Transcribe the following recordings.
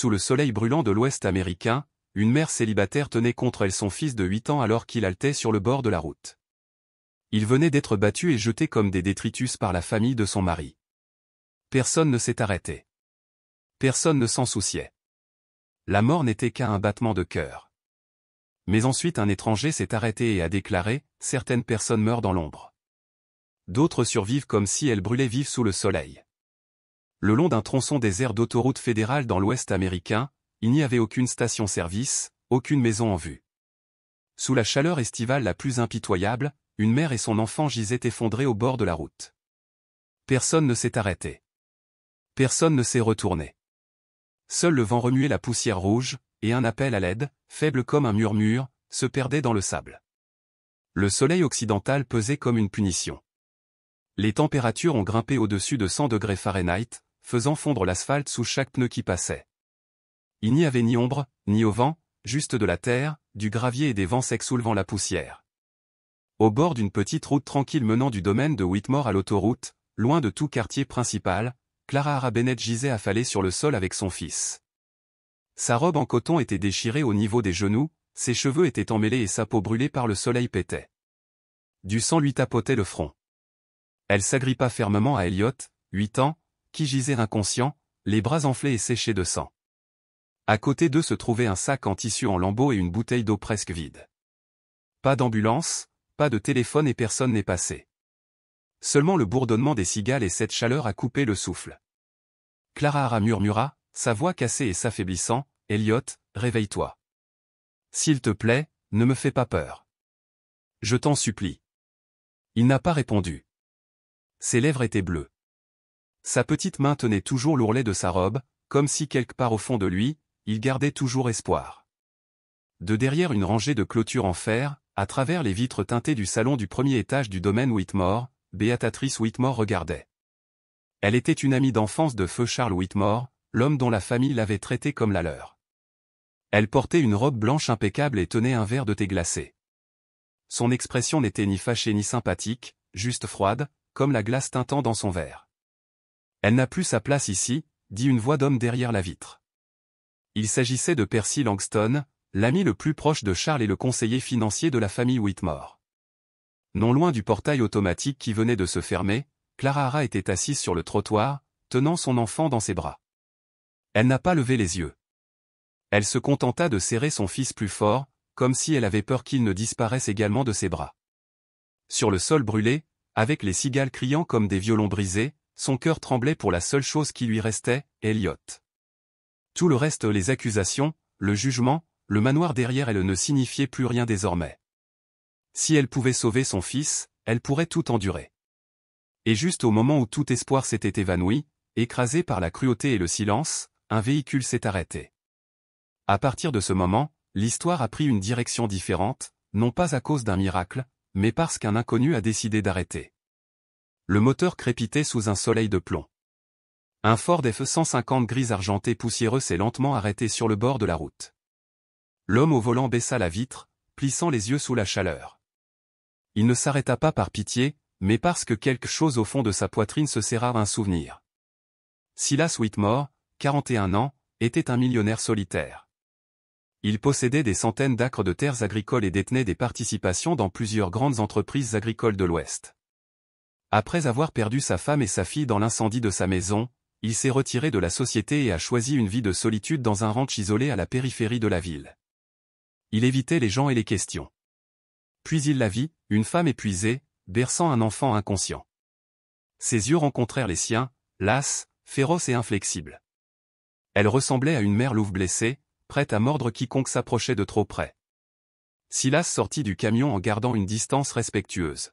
Sous le soleil brûlant de l'Ouest américain, une mère célibataire tenait contre elle son fils de 8 ans alors qu'il haletait sur le bord de la route. Il venait d'être battu et jeté comme des détritus par la famille de son mari. Personne ne s'est arrêté. Personne ne s'en souciait. La mort n'était qu'à un battement de cœur. Mais ensuite un étranger s'est arrêté et a déclaré « Certaines personnes meurent dans l'ombre. D'autres survivent comme si elles brûlaient vives sous le soleil. » Le long d'un tronçon désert d'autoroute fédérale dans l'Ouest américain, il n'y avait aucune station-service, aucune maison en vue. Sous la chaleur estivale la plus impitoyable, une mère et son enfant gisaient effondrés au bord de la route. Personne ne s'est arrêté. Personne ne s'est retourné. Seul le vent remuait la poussière rouge, et un appel à l'aide, faible comme un murmure, se perdait dans le sable. Le soleil occidental pesait comme une punition. Les températures ont grimpé au-dessus de 100 degrés Fahrenheit, faisant fondre l'asphalte sous chaque pneu qui passait. Il n'y avait ni ombre, ni au vent, juste de la terre, du gravier et des vents secs soulevant la poussière. Au bord d'une petite route tranquille menant du domaine de Whitmore à l'autoroute, loin de tout quartier principal, Clara Bennett gisait affalée sur le sol avec son fils. Sa robe en coton était déchirée au niveau des genoux, ses cheveux étaient emmêlés et sa peau brûlée par le soleil pétait. Du sang lui tapotait le front. Elle s'agrippa fermement à Elliot, 8 ans, qui gisait inconscient, les bras enflés et séchés de sang. À côté d'eux se trouvait un sac en tissu en lambeaux et une bouteille d'eau presque vide. Pas d'ambulance, pas de téléphone et personne n'est passé. Seulement le bourdonnement des cigales et cette chaleur a coupé le souffle. Clara murmura, sa voix cassée et s'affaiblissant, « Elliot, réveille-toi. S'il te plaît, ne me fais pas peur. Je t'en supplie. » Il n'a pas répondu. Ses lèvres étaient bleues. Sa petite main tenait toujours l'ourlet de sa robe, comme si quelque part au fond de lui, il gardait toujours espoir. De derrière une rangée de clôtures en fer, à travers les vitres teintées du salon du premier étage du domaine Whitmore, Béatrice Whitmore regardait. Elle était une amie d'enfance de feu Charles Whitmore, l'homme dont la famille l'avait traité comme la leur. Elle portait une robe blanche impeccable et tenait un verre de thé glacé. Son expression n'était ni fâchée ni sympathique, juste froide, comme la glace tintant dans son verre. « Elle n'a plus sa place ici », dit une voix d'homme derrière la vitre. Il s'agissait de Percy Langston, l'ami le plus proche de Charles et le conseiller financier de la famille Whitmore. Non loin du portail automatique qui venait de se fermer, Clara était assise sur le trottoir, tenant son enfant dans ses bras. Elle n'a pas levé les yeux. Elle se contenta de serrer son fils plus fort, comme si elle avait peur qu'il ne disparaisse également de ses bras. Sur le sol brûlé, avec les cigales criant comme des violons brisés, son cœur tremblait pour la seule chose qui lui restait, Elliot. Tout le reste, les accusations, le jugement, le manoir derrière elle ne signifiait plus rien désormais. Si elle pouvait sauver son fils, elle pourrait tout endurer. Et juste au moment où tout espoir s'était évanoui, écrasé par la cruauté et le silence, un véhicule s'est arrêté. À partir de ce moment, l'histoire a pris une direction différente, non pas à cause d'un miracle, mais parce qu'un inconnu a décidé d'arrêter. Le moteur crépitait sous un soleil de plomb. Un Ford F-150 gris argenté poussiéreux s'est lentement arrêté sur le bord de la route. L'homme au volant baissa la vitre, plissant les yeux sous la chaleur. Il ne s'arrêta pas par pitié, mais parce que quelque chose au fond de sa poitrine se serra un souvenir. Silas Whitmore, 41 ans, était un millionnaire solitaire. Il possédait des centaines d'acres de terres agricoles et détenait des participations dans plusieurs grandes entreprises agricoles de l'Ouest. Après avoir perdu sa femme et sa fille dans l'incendie de sa maison, il s'est retiré de la société et a choisi une vie de solitude dans un ranch isolé à la périphérie de la ville. Il évitait les gens et les questions. Puis il la vit, une femme épuisée, berçant un enfant inconscient. Ses yeux rencontrèrent les siens, lasses, féroces et inflexibles. Elle ressemblait à une mère louve blessée, prête à mordre quiconque s'approchait de trop près. Silas sortit du camion en gardant une distance respectueuse.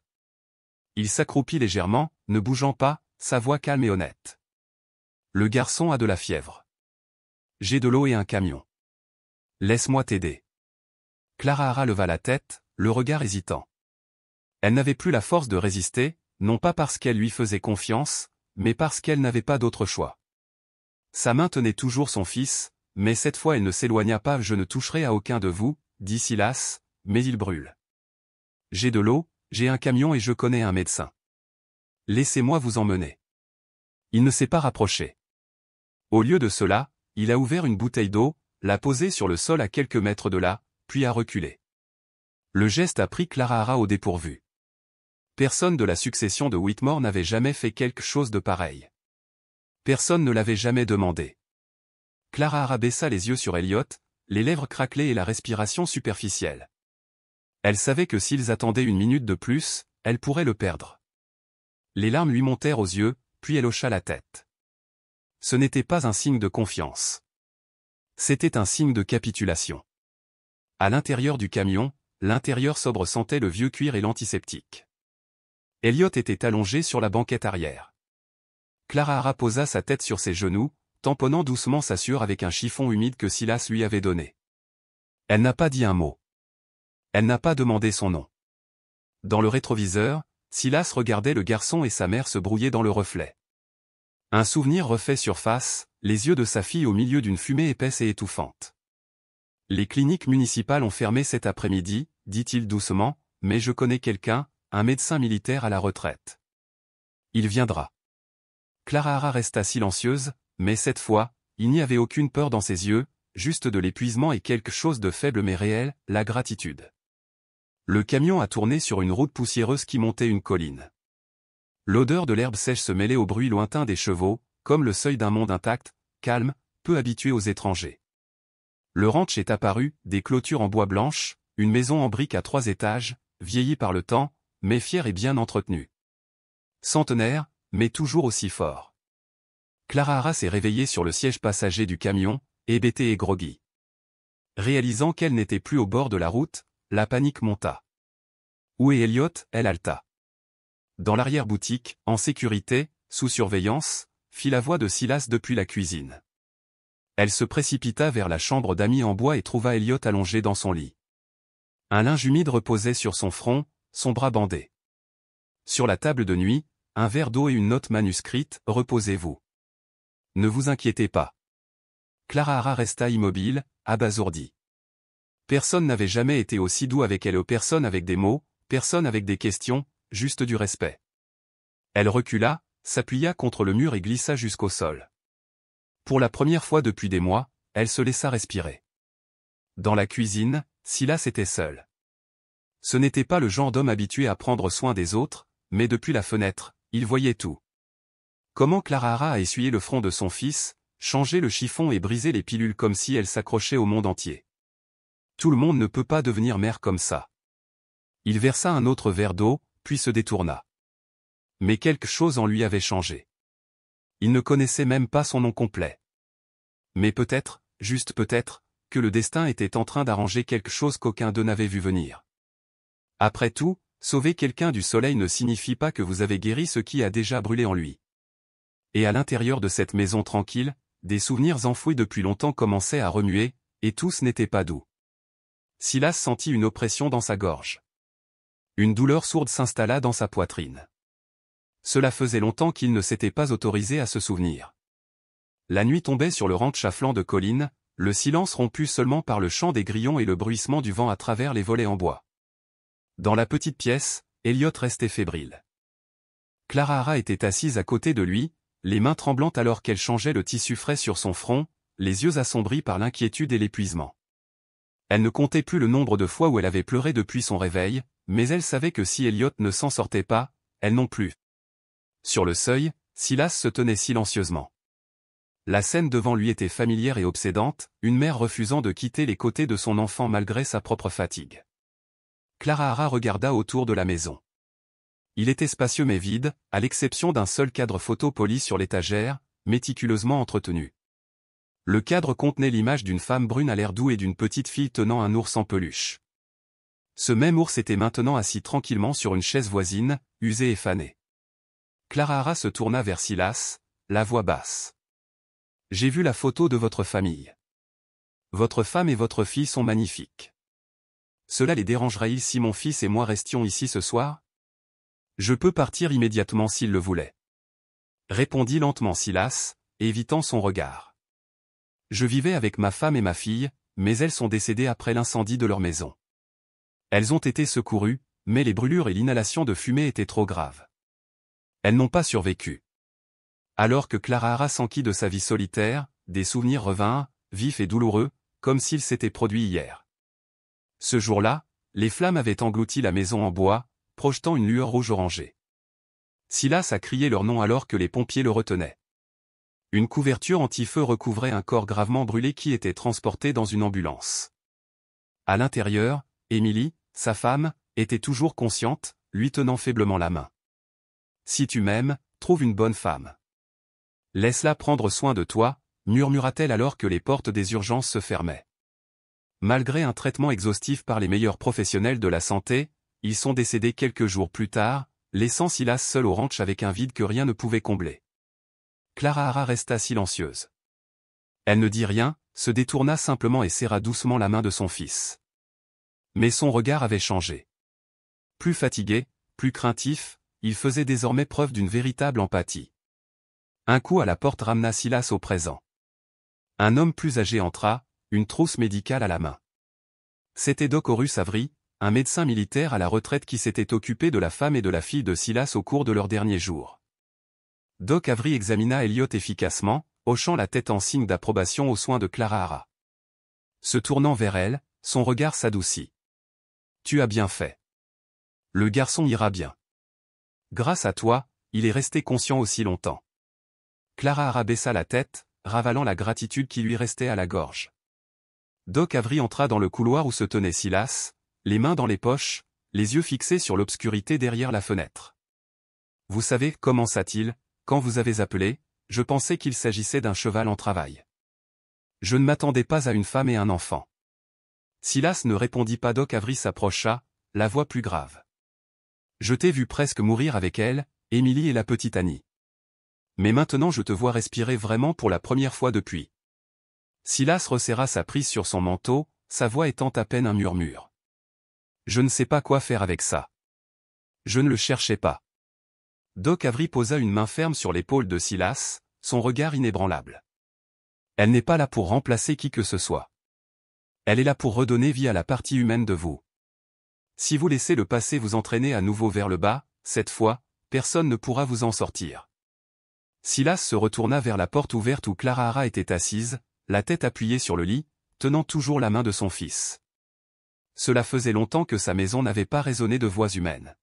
Il s'accroupit légèrement, ne bougeant pas, sa voix calme et honnête. Le garçon a de la fièvre. J'ai de l'eau et un camion. Laisse-moi t'aider. Clara leva la tête, le regard hésitant. Elle n'avait plus la force de résister, non pas parce qu'elle lui faisait confiance, mais parce qu'elle n'avait pas d'autre choix. Sa main tenait toujours son fils, mais cette fois elle ne s'éloigna pas. « Je ne toucherai à aucun de vous, dit Silas, mais il brûle. J'ai de l'eau, j'ai un camion et je connais un médecin. Laissez-moi vous emmener. » Il ne s'est pas rapproché. Au lieu de cela, il a ouvert une bouteille d'eau, l'a posée sur le sol à quelques mètres de là, puis a reculé. Le geste a pris Clara Hara au dépourvu. Personne de la succession de Whitmore n'avait jamais fait quelque chose de pareil. Personne ne l'avait jamais demandé. Clara Hara baissa les yeux sur Elliot, les lèvres craquelées et la respiration superficielle. Elle savait que s'ils attendaient une minute de plus, elle pourrait le perdre. Les larmes lui montèrent aux yeux, puis elle hocha la tête. Ce n'était pas un signe de confiance. C'était un signe de capitulation. À l'intérieur du camion, l'intérieur sobre sentait le vieux cuir et l'antiseptique. Elliot était allongé sur la banquette arrière. Clara Hara posa sa tête sur ses genoux, tamponnant doucement sa sueur avec un chiffon humide que Silas lui avait donné. Elle n'a pas dit un mot. Elle n'a pas demandé son nom. Dans le rétroviseur, Silas regardait le garçon et sa mère se brouiller dans le reflet. Un souvenir refait surface, les yeux de sa fille au milieu d'une fumée épaisse et étouffante. Les cliniques municipales ont fermé cet après-midi, dit-il doucement, mais je connais quelqu'un, un médecin militaire à la retraite. Il viendra. Clara Hara resta silencieuse, mais cette fois, il n'y avait aucune peur dans ses yeux, juste de l'épuisement et quelque chose de faible mais réel, la gratitude. Le camion a tourné sur une route poussiéreuse qui montait une colline. L'odeur de l'herbe sèche se mêlait au bruit lointain des chevaux, comme le seuil d'un monde intact, calme, peu habitué aux étrangers. Le ranch est apparu, des clôtures en bois blanche, une maison en briques à 3 étages, vieillie par le temps, mais fière et bien entretenue. Centenaire, mais toujours aussi fort. Clara Hara s'est réveillée sur le siège passager du camion, hébétée et groggy. Réalisant qu'elle n'était plus au bord de la route, la panique monta. Où est Elliot? Elle halta. Dans l'arrière-boutique, en sécurité, sous surveillance, fit la voix de Silas depuis la cuisine. Elle se précipita vers la chambre d'amis en bois et trouva Elliot allongé dans son lit. Un linge humide reposait sur son front, son bras bandé. Sur la table de nuit, un verre d'eau et une note manuscrite, reposez-vous. Ne vous inquiétez pas. Clara Hara resta immobile, abasourdie. Personne n'avait jamais été aussi doux avec elle, personne avec des mots, personne avec des questions, juste du respect. Elle recula, s'appuya contre le mur et glissa jusqu'au sol. Pour la première fois depuis des mois, elle se laissa respirer. Dans la cuisine, Silas était seul. Ce n'était pas le genre d'homme habitué à prendre soin des autres, mais depuis la fenêtre, il voyait tout. Comment Clara Hara a essuyé le front de son fils, changé le chiffon et brisé les pilules comme si elle s'accrochait au monde entier. Tout le monde ne peut pas devenir mère comme ça. Il versa un autre verre d'eau, puis se détourna. Mais quelque chose en lui avait changé. Il ne connaissait même pas son nom complet. Mais peut-être, juste peut-être, que le destin était en train d'arranger quelque chose qu'aucun d'eux n'avait vu venir. Après tout, sauver quelqu'un du soleil ne signifie pas que vous avez guéri ce qui a déjà brûlé en lui. Et à l'intérieur de cette maison tranquille, des souvenirs enfouis depuis longtemps commençaient à remuer, et tous n'étaient pas doux. Silas sentit une oppression dans sa gorge. Une douleur sourde s'installa dans sa poitrine. Cela faisait longtemps qu'il ne s'était pas autorisé à se souvenir. La nuit tombait sur le ranch à flanc de colline, le silence rompu seulement par le chant des grillons et le bruissement du vent à travers les volets en bois. Dans la petite pièce, Elliot restait fébrile. Clara Hara était assise à côté de lui, les mains tremblantes alors qu'elle changeait le tissu frais sur son front, les yeux assombris par l'inquiétude et l'épuisement. Elle ne comptait plus le nombre de fois où elle avait pleuré depuis son réveil, mais elle savait que si Elliot ne s'en sortait pas, elle non plus. Sur le seuil, Silas se tenait silencieusement. La scène devant lui était familière et obsédante, une mère refusant de quitter les côtés de son enfant malgré sa propre fatigue. Clara Hara regarda autour de la maison. Il était spacieux mais vide, à l'exception d'un seul cadre photo poli sur l'étagère, méticuleusement entretenu. Le cadre contenait l'image d'une femme brune à l'air doux et d'une petite fille tenant un ours en peluche. Ce même ours était maintenant assis tranquillement sur une chaise voisine, usée et fanée. Clara Hara se tourna vers Silas, la voix basse. « J'ai vu la photo de votre famille. Votre femme et votre fille sont magnifiques. Cela les dérangerait-il si mon fils et moi restions ici ce soir? Je peux partir immédiatement s'il le voulait. » Répondit lentement Silas, évitant son regard. Je vivais avec ma femme et ma fille, mais elles sont décédées après l'incendie de leur maison. Elles ont été secourues, mais les brûlures et l'inhalation de fumée étaient trop graves. Elles n'ont pas survécu. Alors que Clara Hara s'enquit de sa vie solitaire, des souvenirs revinrent, vifs et douloureux, comme s'ils s'étaient produits hier. Ce jour-là, les flammes avaient englouti la maison en bois, projetant une lueur rouge-orangée. Silas a crié leur nom alors que les pompiers le retenaient. Une couverture anti-feu recouvrait un corps gravement brûlé qui était transporté dans une ambulance. À l'intérieur, Émilie, sa femme, était toujours consciente, lui tenant faiblement la main. « Si tu m'aimes, trouve une bonne femme. Laisse-la prendre soin de toi », murmura-t-elle alors que les portes des urgences se fermaient. Malgré un traitement exhaustif par les meilleurs professionnels de la santé, ils sont décédés quelques jours plus tard, laissant Silas seul au ranch avec un vide que rien ne pouvait combler. Clara Hara resta silencieuse. Elle ne dit rien, se détourna simplement et serra doucement la main de son fils. Mais son regard avait changé. Plus fatigué, plus craintif, il faisait désormais preuve d'une véritable empathie. Un coup à la porte ramena Silas au présent. Un homme plus âgé entra, une trousse médicale à la main. C'était Doc Horus Avery, un médecin militaire à la retraite qui s'était occupé de la femme et de la fille de Silas au cours de leurs derniers jours. Doc Avery examina Elliot efficacement, hochant la tête en signe d'approbation aux soins de Clara Hara. Se tournant vers elle, son regard s'adoucit. « Tu as bien fait. Le garçon ira bien. Grâce à toi, il est resté conscient aussi longtemps. » Clara Hara baissa la tête, ravalant la gratitude qui lui restait à la gorge. Doc Avery entra dans le couloir où se tenait Silas, les mains dans les poches, les yeux fixés sur l'obscurité derrière la fenêtre. « Vous savez, commença-t-il, quand vous avez appelé, je pensais qu'il s'agissait d'un cheval en travail. Je ne m'attendais pas à une femme et un enfant. » Silas ne répondit pas. Doc Avery s'approcha, la voix plus grave. « Je t'ai vu presque mourir avec elle, Émilie et la petite Annie. Mais maintenant je te vois respirer vraiment pour la première fois depuis. » Silas resserra sa prise sur son manteau, sa voix étant à peine un murmure. « Je ne sais pas quoi faire avec ça. Je ne le cherchais pas. » Doc Avery posa une main ferme sur l'épaule de Silas, son regard inébranlable. « Elle n'est pas là pour remplacer qui que ce soit. Elle est là pour redonner vie à la partie humaine de vous. Si vous laissez le passé vous entraîner à nouveau vers le bas, cette fois, personne ne pourra vous en sortir. » Silas se retourna vers la porte ouverte où Clara Hara était assise, la tête appuyée sur le lit, tenant toujours la main de son fils. Cela faisait longtemps que sa maison n'avait pas résonné de voix humaines.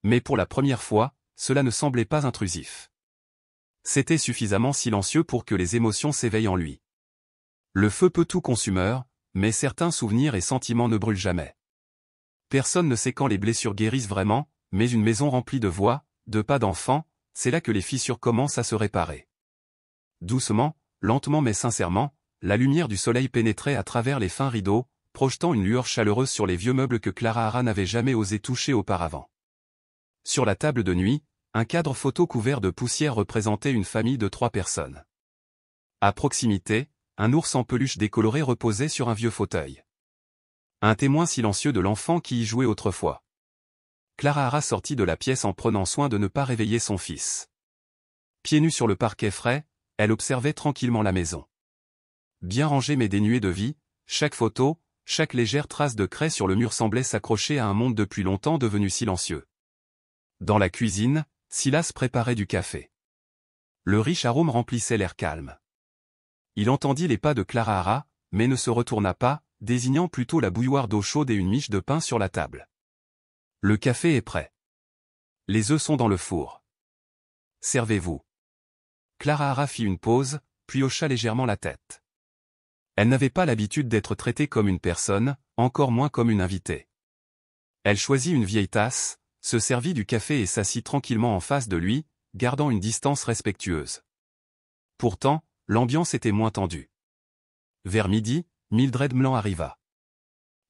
Mais pour la première fois, cela ne semblait pas intrusif. C'était suffisamment silencieux pour que les émotions s'éveillent en lui. Le feu peut tout consumeur, mais certains souvenirs et sentiments ne brûlent jamais. Personne ne sait quand les blessures guérissent vraiment, mais une maison remplie de voix, de pas d'enfants, c'est là que les fissures commencent à se réparer. Doucement, lentement mais sincèrement, la lumière du soleil pénétrait à travers les fins rideaux, projetant une lueur chaleureuse sur les vieux meubles que Clara Hara n'avait jamais osé toucher auparavant. Sur la table de nuit, un cadre photo couvert de poussière représentait une famille de 3 personnes. À proximité, un ours en peluche décoloré reposait sur un vieux fauteuil. Un témoin silencieux de l'enfant qui y jouait autrefois. Clara Hara sortit de la pièce en prenant soin de ne pas réveiller son fils. Pieds nus sur le parquet frais, elle observait tranquillement la maison. Bien rangée mais dénuée de vie, chaque photo, chaque légère trace de craie sur le mur semblait s'accrocher à un monde depuis longtemps devenu silencieux. Dans la cuisine, Silas préparait du café. Le riche arôme remplissait l'air calme. Il entendit les pas de Clara Hara, mais ne se retourna pas, désignant plutôt la bouilloire d'eau chaude et une miche de pain sur la table. Le café est prêt. Les œufs sont dans le four. Servez-vous. Clara Hara fit une pause, puis hocha légèrement la tête. Elle n'avait pas l'habitude d'être traitée comme une personne, encore moins comme une invitée. Elle choisit une vieille tasse, se servit du café et s'assit tranquillement en face de lui, gardant une distance respectueuse. Pourtant, l'ambiance était moins tendue. Vers midi, Mildred Mlan arriva.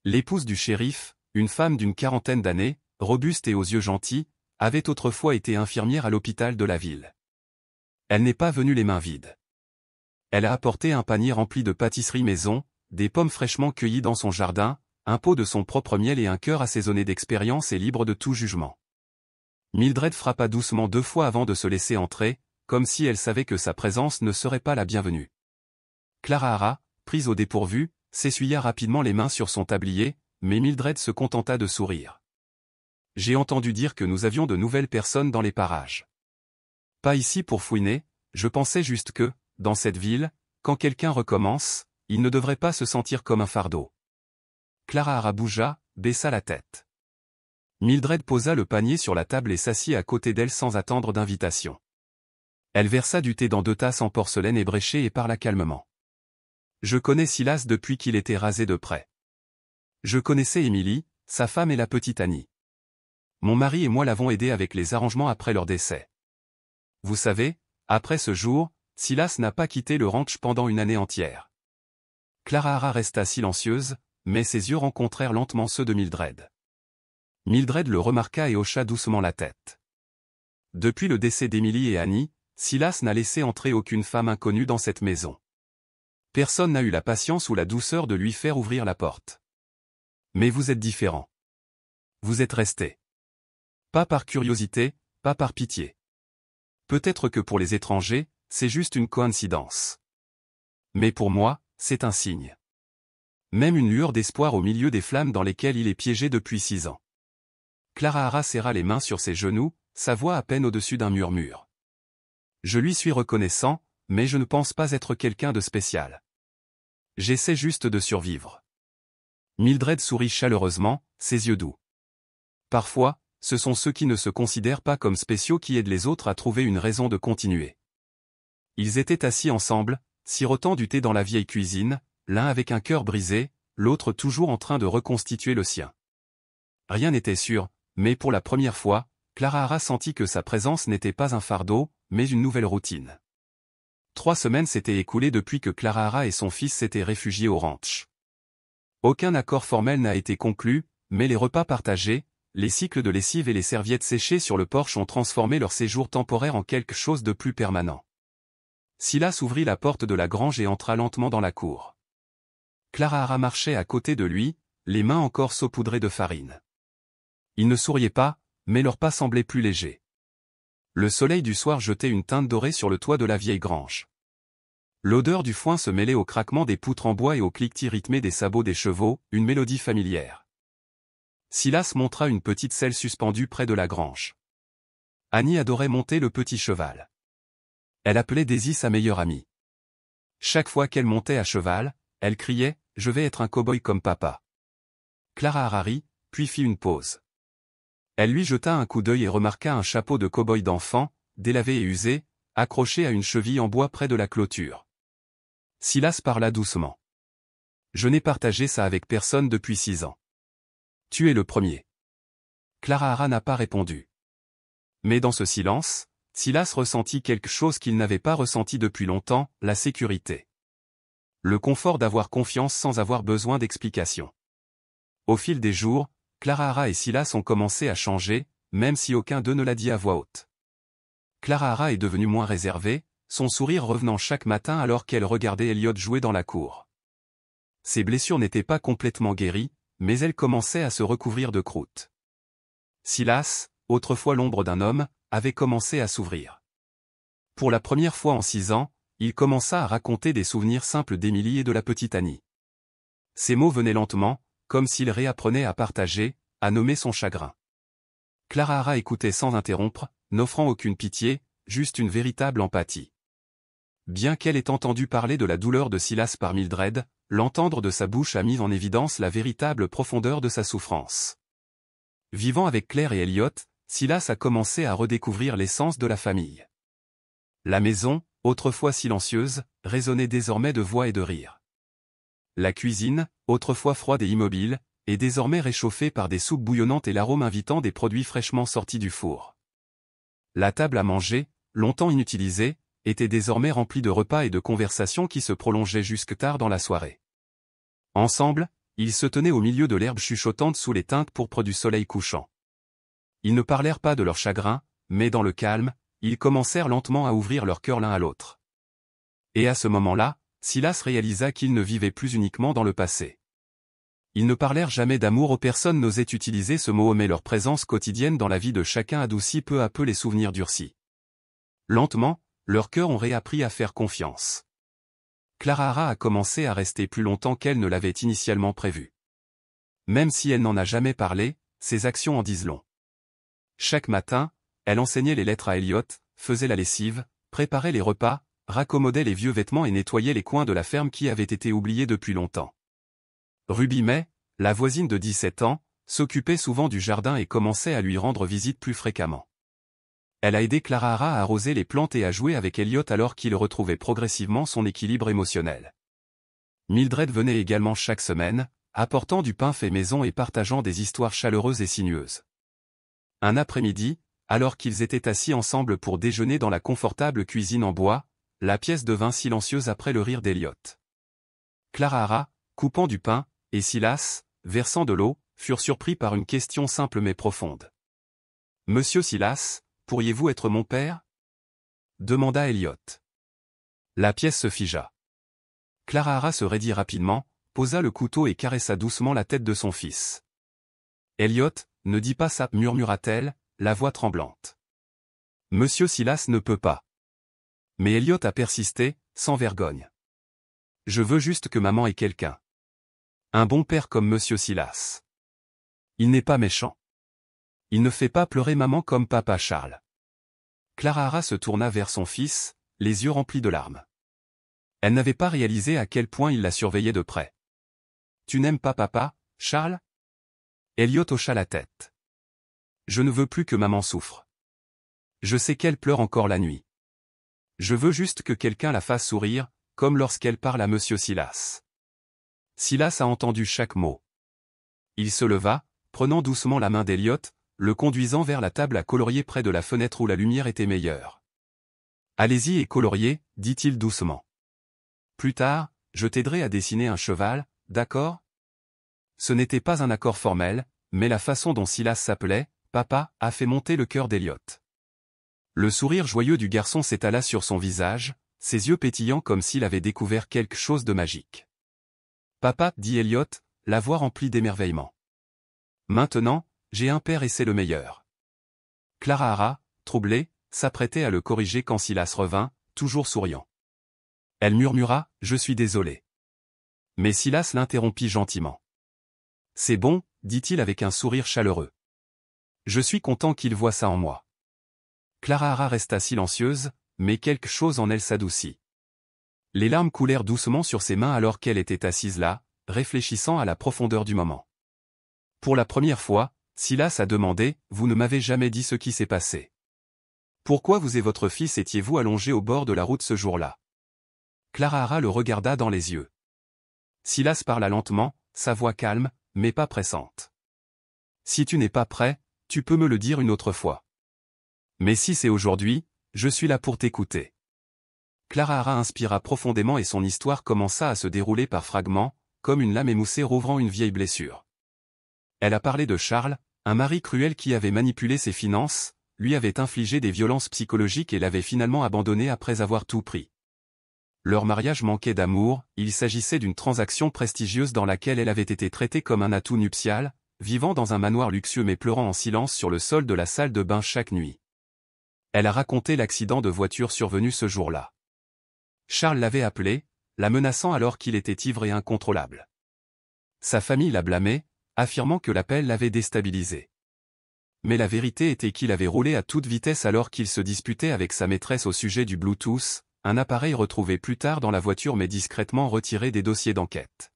L'épouse du shérif, une femme d'une 40aine d'années, robuste et aux yeux gentils, avait autrefois été infirmière à l'hôpital de la ville. Elle n'est pas venue les mains vides. Elle a apporté un panier rempli de pâtisseries maison, des pommes fraîchement cueillies dans son jardin, un pot de son propre miel et un cœur assaisonné d'expérience et libre de tout jugement. Mildred frappa doucement 2 fois avant de se laisser entrer, comme si elle savait que sa présence ne serait pas la bienvenue. Clara Hara, prise au dépourvu, s'essuya rapidement les mains sur son tablier, mais Mildred se contenta de sourire. « J'ai entendu dire que nous avions de nouvelles personnes dans les parages. Pas ici pour fouiner, je pensais juste que, dans cette ville, quand quelqu'un recommence, il ne devrait pas se sentir comme un fardeau. Clara Hara bougea, baissa la tête. Mildred posa le panier sur la table et s'assit à côté d'elle sans attendre d'invitation. Elle versa du thé dans 2 tasses en porcelaine ébréchée et parla calmement. Je connais Silas depuis qu'il était rasé de près. Je connaissais Emily, sa femme et la petite Annie. Mon mari et moi l'avons aidé avec les arrangements après leur décès. Vous savez, après ce jour, Silas n'a pas quitté le ranch pendant une année entière. Clara Hara resta silencieuse, mais ses yeux rencontrèrent lentement ceux de Mildred. Mildred le remarqua et hocha doucement la tête. Depuis le décès d'Emily et Annie, Silas n'a laissé entrer aucune femme inconnue dans cette maison. Personne n'a eu la patience ou la douceur de lui faire ouvrir la porte. Mais vous êtes différent. Vous êtes resté. Pas par curiosité, pas par pitié. Peut-être que pour les étrangers, c'est juste une coïncidence. Mais pour moi, c'est un signe. Même une lueur d'espoir au milieu des flammes dans lesquelles il est piégé depuis 6 ans. Clara Hara serra les mains sur ses genoux, sa voix à peine au-dessus d'un murmure. Je lui suis reconnaissant, mais je ne pense pas être quelqu'un de spécial. J'essaie juste de survivre. Mildred sourit chaleureusement, ses yeux doux. Parfois, ce sont ceux qui ne se considèrent pas comme spéciaux qui aident les autres à trouver une raison de continuer. Ils étaient assis ensemble, sirotant du thé dans la vieille cuisine, l'un avec un cœur brisé, l'autre toujours en train de reconstituer le sien. Rien n'était sûr, mais pour la première fois, Clara Hara sentit que sa présence n'était pas un fardeau, mais une nouvelle routine. 3 semaines s'étaient écoulées depuis que Clara Hara et son fils s'étaient réfugiés au ranch. Aucun accord formel n'a été conclu, mais les repas partagés, les cycles de lessive et les serviettes séchées sur le porche ont transformé leur séjour temporaire en quelque chose de plus permanent. Silas ouvrit la porte de la grange et entra lentement dans la cour. Clara Hara marchait à côté de lui, les mains encore saupoudrées de farine. Il ne souriait pas, mais leur pas semblait plus léger. Le soleil du soir jetait une teinte dorée sur le toit de la vieille grange. L'odeur du foin se mêlait au craquement des poutres en bois et au cliquetis rythmé des sabots des chevaux, une mélodie familière. Silas montra une petite selle suspendue près de la grange. Annie adorait monter le petit cheval. Elle appelait Daisy sa meilleure amie. Chaque fois qu'elle montait à cheval, elle criait « Je vais être un cow-boy comme papa ». Clara Hara rit, puis fit une pause. Elle lui jeta un coup d'œil et remarqua un chapeau de cow-boy d'enfant, délavé et usé, accroché à une cheville en bois près de la clôture. Silas parla doucement. « Je n'ai partagé ça avec personne depuis 6 ans. Tu es le premier. » Clara Hara n'a pas répondu. Mais dans ce silence, Silas ressentit quelque chose qu'il n'avait pas ressenti depuis longtemps, la sécurité. Le confort d'avoir confiance sans avoir besoin d'explication. Au fil des jours, Clara Hara et Silas ont commencé à changer, même si aucun d'eux ne l'a dit à voix haute. Clara Hara est devenue moins réservée, son sourire revenant chaque matin alors qu'elle regardait Elliot jouer dans la cour. Ses blessures n'étaient pas complètement guéries, mais elles commençaient à se recouvrir de croûte. Silas, autrefois l'ombre d'un homme, avait commencé à s'ouvrir. Pour la première fois en 6 ans, il commença à raconter des souvenirs simples d'Emily et de la petite Annie. Ces mots venaient lentement, comme s'il réapprenait à partager, à nommer son chagrin. Clara Hara écoutait sans interrompre, n'offrant aucune pitié, juste une véritable empathie. Bien qu'elle ait entendu parler de la douleur de Silas par Mildred, l'entendre de sa bouche a mis en évidence la véritable profondeur de sa souffrance. Vivant avec Claire et Elliot, Silas a commencé à redécouvrir l'essence de la famille. La maison, autrefois silencieuse, résonnait désormais de voix et de rires. La cuisine, autrefois froide et immobile, est désormais réchauffée par des soupes bouillonnantes et l'arôme invitant des produits fraîchement sortis du four. La table à manger, longtemps inutilisée, était désormais remplie de repas et de conversations qui se prolongeaient jusque tard dans la soirée. Ensemble, ils se tenaient au milieu de l'herbe chuchotante sous les teintes pourpres du soleil couchant. Ils ne parlèrent pas de leur chagrin, mais dans le calme, ils commencèrent lentement à ouvrir leur cœur l'un à l'autre. Et à ce moment-là, Silas réalisa qu'ils ne vivaient plus uniquement dans le passé. Ils ne parlèrent jamais d'amour, personne n'osait utiliser ce mot, mais leur présence quotidienne dans la vie de chacun adoucit peu à peu les souvenirs durcis. Lentement, leurs cœurs ont réappris à faire confiance. Clara Hara a commencé à rester plus longtemps qu'elle ne l'avait initialement prévu. Même si elle n'en a jamais parlé, ses actions en disent long. Chaque matin, elle enseignait les lettres à Elliot, faisait la lessive, préparait les repas, raccommodait les vieux vêtements et nettoyait les coins de la ferme qui avaient été oubliés depuis longtemps. Ruby May, la voisine de 17 ans, s'occupait souvent du jardin et commençait à lui rendre visite plus fréquemment. Elle a aidé Clara Hara à arroser les plantes et à jouer avec Elliot alors qu'il retrouvait progressivement son équilibre émotionnel. Mildred venait également chaque semaine, apportant du pain fait maison et partageant des histoires chaleureuses et sinueuses. Un après-midi, alors qu'ils étaient assis ensemble pour déjeuner dans la confortable cuisine en bois, la pièce devint silencieuse après le rire d'Elliot. Clara Hara, coupant du pain, et Silas, versant de l'eau, furent surpris par une question simple mais profonde. « Monsieur Silas, pourriez-vous être mon père » demanda Elliot. La pièce se figea. Clara Hara se raidit rapidement, posa le couteau et caressa doucement la tête de son fils. « Elliot, ne dis pas ça, murmura-t-elle, la voix tremblante. « Monsieur Silas ne peut pas. » Mais Elliot a persisté, sans vergogne. « Je veux juste que maman ait quelqu'un. Un bon père comme Monsieur Silas. Il n'est pas méchant. Il ne fait pas pleurer maman comme papa Charles. » Clara Hara se tourna vers son fils, les yeux remplis de larmes. Elle n'avait pas réalisé à quel point il la surveillait de près. « Tu n'aimes pas papa, Charles » Elliot hocha la tête. « Je ne veux plus que maman souffre. Je sais qu'elle pleure encore la nuit. Je veux juste que quelqu'un la fasse sourire, comme lorsqu'elle parle à Monsieur Silas. » Silas a entendu chaque mot. Il se leva, prenant doucement la main d'Elliot, le conduisant vers la table à colorier près de la fenêtre où la lumière était meilleure. « Allez-y et coloriez, dit-il doucement. Plus tard, je t'aiderai à dessiner un cheval, d'accord » Ce n'était pas un accord formel, mais la façon dont Silas s'appelait, papa, a fait monter le cœur d'Elliot. Le sourire joyeux du garçon s'étala sur son visage, ses yeux pétillants comme s'il avait découvert quelque chose de magique. « Papa, dit Elliot, la voix remplie d'émerveillement. Maintenant, j'ai un père et c'est le meilleur. » Clara Hara, troublée, s'apprêtait à le corriger quand Silas revint, toujours souriant. Elle murmura, « Je suis désolé. » Mais Silas l'interrompit gentiment. « C'est bon, dit-il avec un sourire chaleureux. Je suis content qu'il voie ça en moi. » Clara Hara resta silencieuse, mais quelque chose en elle s'adoucit. Les larmes coulèrent doucement sur ses mains alors qu'elle était assise là, réfléchissant à la profondeur du moment. Pour la première fois, Silas a demandé, « Vous ne m'avez jamais dit ce qui s'est passé. Pourquoi vous et votre fils étiez-vous allongés au bord de la route ce jour-là » Clara Hara le regarda dans les yeux. Silas parla lentement, sa voix calme, mais pas pressante. « Si tu n'es pas prêt, tu peux me le dire une autre fois. Mais si c'est aujourd'hui, je suis là pour t'écouter. » Clara Hara inspira profondément et son histoire commença à se dérouler par fragments, comme une lame émoussée rouvrant une vieille blessure. Elle a parlé de Charles, un mari cruel qui avait manipulé ses finances, lui avait infligé des violences psychologiques et l'avait finalement abandonné après avoir tout pris. Leur mariage manquait d'amour, il s'agissait d'une transaction prestigieuse dans laquelle elle avait été traitée comme un atout nuptial, vivant dans un manoir luxueux mais pleurant en silence sur le sol de la salle de bain chaque nuit. Elle a raconté l'accident de voiture survenu ce jour-là. Charles l'avait appelé, la menaçant alors qu'il était ivre et incontrôlable. Sa famille l'a blâmé, affirmant que l'appel l'avait déstabilisé. Mais la vérité était qu'il avait roulé à toute vitesse alors qu'il se disputait avec sa maîtresse au sujet du Bluetooth, un appareil retrouvé plus tard dans la voiture mais discrètement retiré des dossiers d'enquête.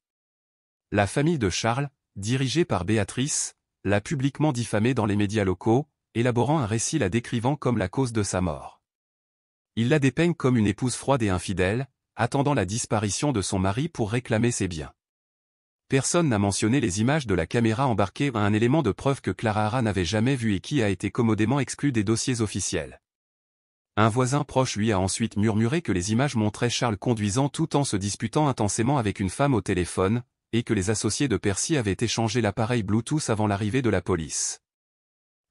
La famille de Charles, dirigée par Béatrice, l'a publiquement diffamé dans les médias locaux, élaborant un récit la décrivant comme la cause de sa mort. Il la dépeigne comme une épouse froide et infidèle, attendant la disparition de son mari pour réclamer ses biens. Personne n'a mentionné les images de la caméra embarquée, un élément de preuve que Clara Hara n'avait jamais vu et qui a été commodément exclu des dossiers officiels. Un voisin proche lui a ensuite murmuré que les images montraient Charles conduisant tout en se disputant intensément avec une femme au téléphone, et que les associés de Percy avaient échangé l'appareil Bluetooth avant l'arrivée de la police.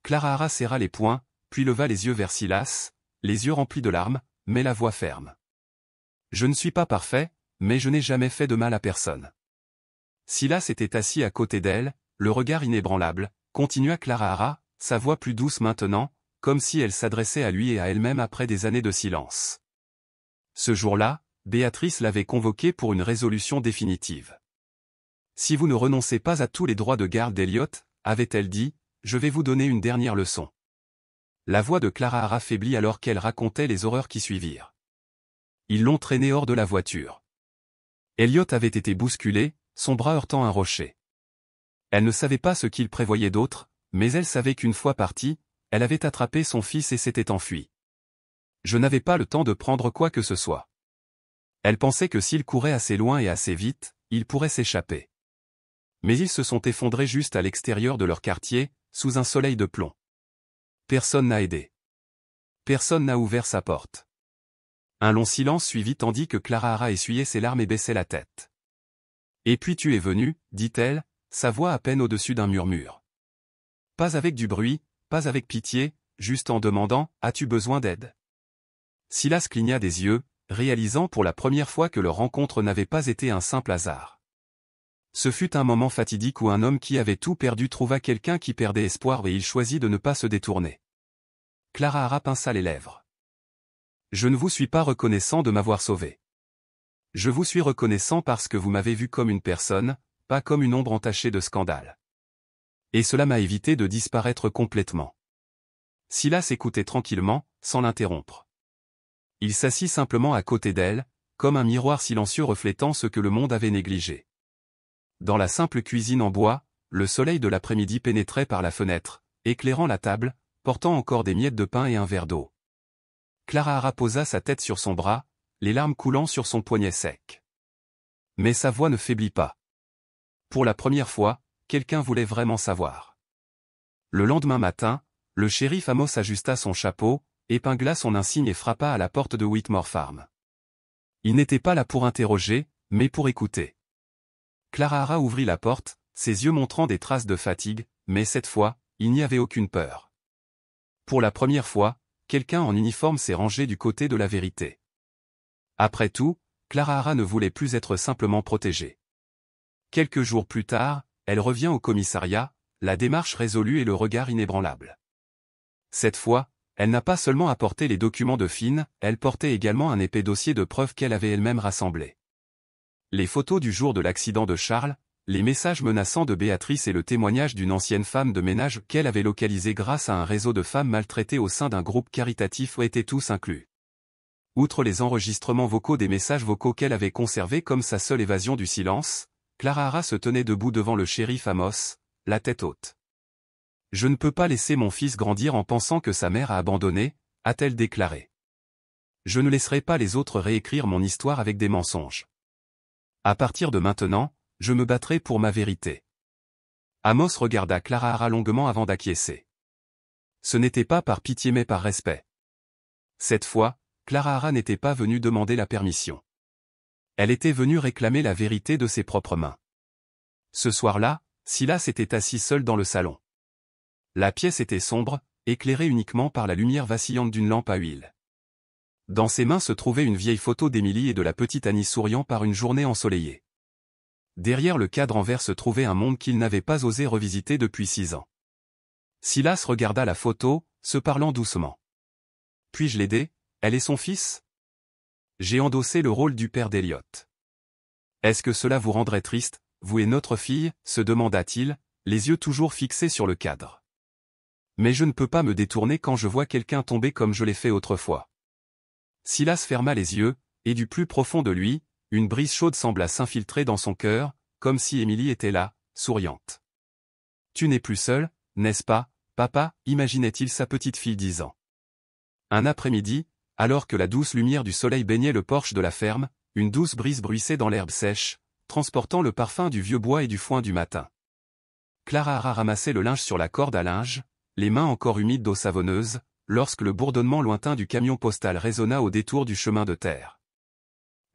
Clara Hara serra les poings, puis leva les yeux vers Silas, les yeux remplis de larmes, mais la voix ferme. « Je ne suis pas parfait, mais je n'ai jamais fait de mal à personne. » Silas était assis à côté d'elle, le regard inébranlable, continua Clara Hara, sa voix plus douce maintenant, comme si elle s'adressait à lui et à elle-même après des années de silence. Ce jour-là, Béatrice l'avait convoquée pour une résolution définitive. « Si vous ne renoncez pas à tous les droits de garde d'Elliot, avait-elle dit, je vais vous donner une dernière leçon. » La voix de Clara Hara faiblit alors qu'elle racontait les horreurs qui suivirent. Ils l'ont traîné hors de la voiture. Elliot avait été bousculé, son bras heurtant un rocher. Elle ne savait pas ce qu'il prévoyait d'autre, mais elle savait qu'une fois partie, elle avait attrapé son fils et s'était enfuie. Je n'avais pas le temps de prendre quoi que ce soit. Elle pensait que s'il courait assez loin et assez vite, il pourrait s'échapper. Mais ils se sont effondrés juste à l'extérieur de leur quartier, sous un soleil de plomb. Personne n'a aidé. Personne n'a ouvert sa porte. Un long silence suivit tandis que Clara Hara essuyait ses larmes et baissait la tête. Et puis tu es venu, dit-elle, sa voix à peine au-dessus d'un murmure. Pas avec du bruit, pas avec pitié, juste en demandant « As-tu besoin d'aide ?» Silas cligna des yeux, réalisant pour la première fois que leur rencontre n'avait pas été un simple hasard. Ce fut un moment fatidique où un homme qui avait tout perdu trouva quelqu'un qui perdait espoir et il choisit de ne pas se détourner. Clara Hara pinça les lèvres. « Je ne vous suis pas reconnaissant de m'avoir sauvé. Je vous suis reconnaissant parce que vous m'avez vu comme une personne, pas comme une ombre entachée de scandale. Et cela m'a évité de disparaître complètement. » Silas écoutait tranquillement, sans l'interrompre. Il s'assit simplement à côté d'elle, comme un miroir silencieux reflétant ce que le monde avait négligé. Dans la simple cuisine en bois, le soleil de l'après-midi pénétrait par la fenêtre, éclairant la table, portant encore des miettes de pain et un verre d'eau. Clara Hara posa sa tête sur son bras, les larmes coulant sur son poignet sec. Mais sa voix ne faiblit pas. Pour la première fois, quelqu'un voulait vraiment savoir. Le lendemain matin, le shérif Amos ajusta son chapeau, épingla son insigne et frappa à la porte de Whitmore Farm. Il n'était pas là pour interroger, mais pour écouter. Clara Hara ouvrit la porte, ses yeux montrant des traces de fatigue, mais cette fois, il n'y avait aucune peur. Pour la première fois, quelqu'un en uniforme s'est rangé du côté de la vérité. Après tout, Clara Hara ne voulait plus être simplement protégée. Quelques jours plus tard, elle revient au commissariat, la démarche résolue et le regard inébranlable. Cette fois, elle n'a pas seulement apporté les documents de Finn, elle portait également un épais dossier de preuves qu'elle avait elle-même rassemblé. Les photos du jour de l'accident de Charles, les messages menaçants de Béatrice et le témoignage d'une ancienne femme de ménage qu'elle avait localisée grâce à un réseau de femmes maltraitées au sein d'un groupe caritatif étaient tous inclus. Outre les enregistrements vocaux des messages vocaux qu'elle avait conservés comme sa seule évasion du silence, Clara Hara se tenait debout devant le shérif Amos, la tête haute. « Je ne peux pas laisser mon fils grandir en pensant que sa mère a abandonné », a-t-elle déclaré. « Je ne laisserai pas les autres réécrire mon histoire avec des mensonges. À partir de maintenant, je me battrai pour ma vérité. » Amos regarda Clara Hara longuement avant d'acquiescer. Ce n'était pas par pitié mais par respect. Cette fois, Clara Hara n'était pas venue demander la permission. Elle était venue réclamer la vérité de ses propres mains. Ce soir-là, Silas était assis seul dans le salon. La pièce était sombre, éclairée uniquement par la lumière vacillante d'une lampe à huile. Dans ses mains se trouvait une vieille photo d'Emily et de la petite Annie souriant par une journée ensoleillée. Derrière le cadre en verre se trouvait un monde qu'il n'avait pas osé revisiter depuis 6 ans. Silas regarda la photo, se parlant doucement. « Puis-je l'aider? Elle est son fils? » J'ai endossé le rôle du père d'Elliot. « Est-ce que cela vous rendrait triste, vous et notre fille ?» se demanda-t-il, les yeux toujours fixés sur le cadre. « Mais je ne peux pas me détourner quand je vois quelqu'un tomber comme je l'ai fait autrefois. » Silas ferma les yeux, et du plus profond de lui, une brise chaude sembla s'infiltrer dans son cœur, comme si Emily était là, souriante. « Tu n'es plus seul, n'est-ce pas, papa ?» imaginait-il sa petite fille disant. Un après-midi, alors que la douce lumière du soleil baignait le porche de la ferme, une douce brise bruissait dans l'herbe sèche, transportant le parfum du vieux bois et du foin du matin. Clara Hara ramassait le linge sur la corde à linge, les mains encore humides d'eau savonneuse, lorsque le bourdonnement lointain du camion postal résonna au détour du chemin de terre.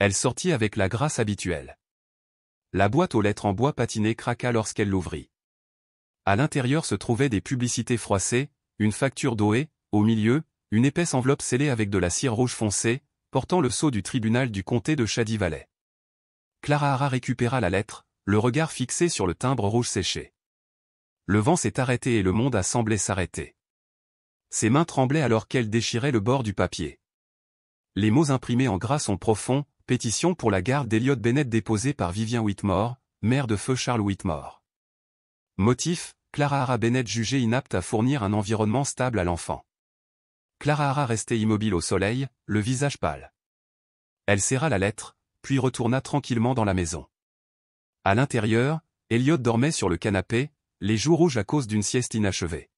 Elle sortit avec la grâce habituelle. La boîte aux lettres en bois patiné craqua lorsqu'elle l'ouvrit. À l'intérieur se trouvaient des publicités froissées, une facture dorée, au milieu, une épaisse enveloppe scellée avec de la cire rouge foncée, portant le sceau du tribunal du comté de Shady Valley. Clara Hara récupéra la lettre, le regard fixé sur le timbre rouge séché. Le vent s'est arrêté et le monde a semblé s'arrêter. Ses mains tremblaient alors qu'elle déchirait le bord du papier. Les mots imprimés en gras sont profonds, pétition pour la garde d'Elliot Bennett déposée par Vivian Whitmore, mère de feu Charles Whitmore. Motif, Clara Hara Bennett jugée inapte à fournir un environnement stable à l'enfant. Clara Hara restait immobile au soleil, le visage pâle. Elle serra la lettre, puis retourna tranquillement dans la maison. À l'intérieur, Elliot dormait sur le canapé, les joues rouges à cause d'une sieste inachevée.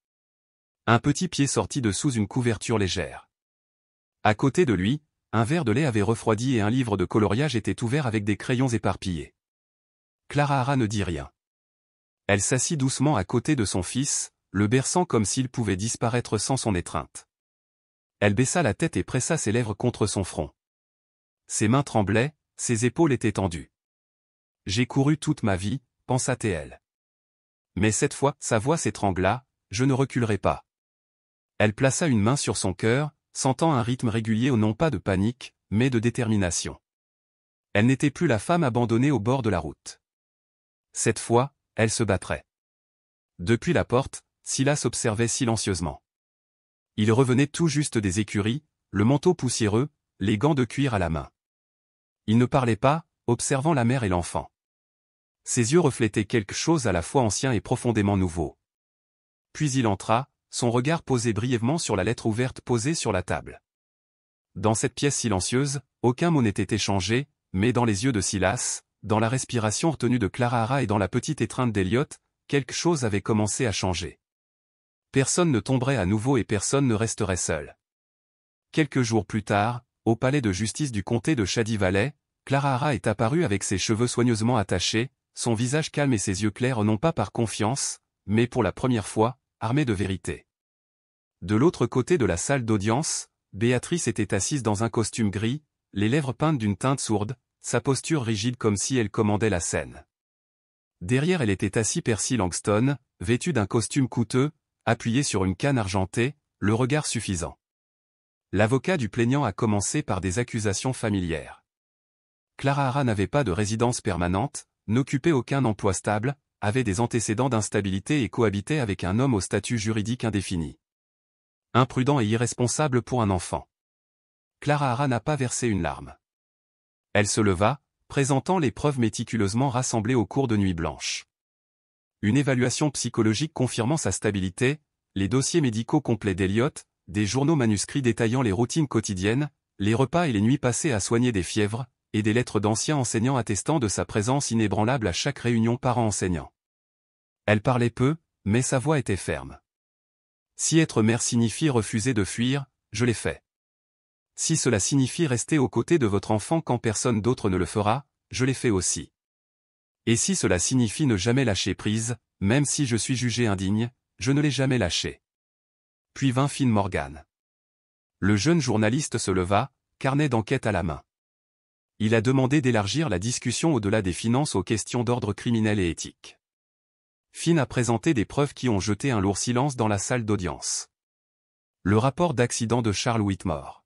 Un petit pied sortit de sous une couverture légère. À côté de lui, un verre de lait avait refroidi et un livre de coloriage était ouvert avec des crayons éparpillés. Clara Hara ne dit rien. Elle s'assit doucement à côté de son fils, le berçant comme s'il pouvait disparaître sans son étreinte. Elle baissa la tête et pressa ses lèvres contre son front. Ses mains tremblaient, ses épaules étaient tendues. « J'ai couru toute ma vie », pensa-t-elle. Mais cette fois, sa voix s'étrangla, « Je ne reculerai pas. » Elle plaça une main sur son cœur, sentant un rythme régulier non pas de panique, mais de détermination. Elle n'était plus la femme abandonnée au bord de la route. Cette fois, elle se battrait. Depuis la porte, Silas observait silencieusement. Il revenait tout juste des écuries, le manteau poussiéreux, les gants de cuir à la main. Il ne parlait pas, observant la mère et l'enfant. Ses yeux reflétaient quelque chose à la fois ancien et profondément nouveau. Puis il entra, son regard posé brièvement sur la lettre ouverte posée sur la table. Dans cette pièce silencieuse, aucun mot n'était échangé, mais dans les yeux de Silas, dans la respiration retenue de Clara Hara et dans la petite étreinte d'Elliot, quelque chose avait commencé à changer. Personne ne tomberait à nouveau et personne ne resterait seul. Quelques jours plus tard, au palais de justice du comté de Shady Valley, Clara Hara est apparue avec ses cheveux soigneusement attachés, son visage calme et ses yeux clairs non pas par confiance, mais pour la première fois, armés de vérité. De l'autre côté de la salle d'audience, Béatrice était assise dans un costume gris, les lèvres peintes d'une teinte sourde, sa posture rigide comme si elle commandait la scène. Derrière elle était assis Percy Langston, vêtu d'un costume coûteux, appuyé sur une canne argentée, le regard suffisant. L'avocat du plaignant a commencé par des accusations familières. Clara Hara n'avait pas de résidence permanente, n'occupait aucun emploi stable, avait des antécédents d'instabilité et cohabitait avec un homme au statut juridique indéfini. Imprudent et irresponsable pour un enfant. Clara Hara n'a pas versé une larme. Elle se leva, présentant les preuves méticuleusement rassemblées au cours de Nuit Blanche. Une évaluation psychologique confirmant sa stabilité, les dossiers médicaux complets d'Elliot, des journaux manuscrits détaillant les routines quotidiennes, les repas et les nuits passées à soigner des fièvres, et des lettres d'anciens enseignants attestant de sa présence inébranlable à chaque réunion parents-enseignants. Elle parlait peu, mais sa voix était ferme. Si être mère signifie refuser de fuir, je l'ai fait. Si cela signifie rester aux côtés de votre enfant quand personne d'autre ne le fera, je l'ai fait aussi. Et si cela signifie ne jamais lâcher prise, même si je suis jugé indigne, je ne l'ai jamais lâché. Puis vint Finn Morgan. Le jeune journaliste se leva, carnet d'enquête à la main. Il a demandé d'élargir la discussion au-delà des finances aux questions d'ordre criminel et éthique. Finn a présenté des preuves qui ont jeté un lourd silence dans la salle d'audience. Le rapport d'accident de Charles Whitmore.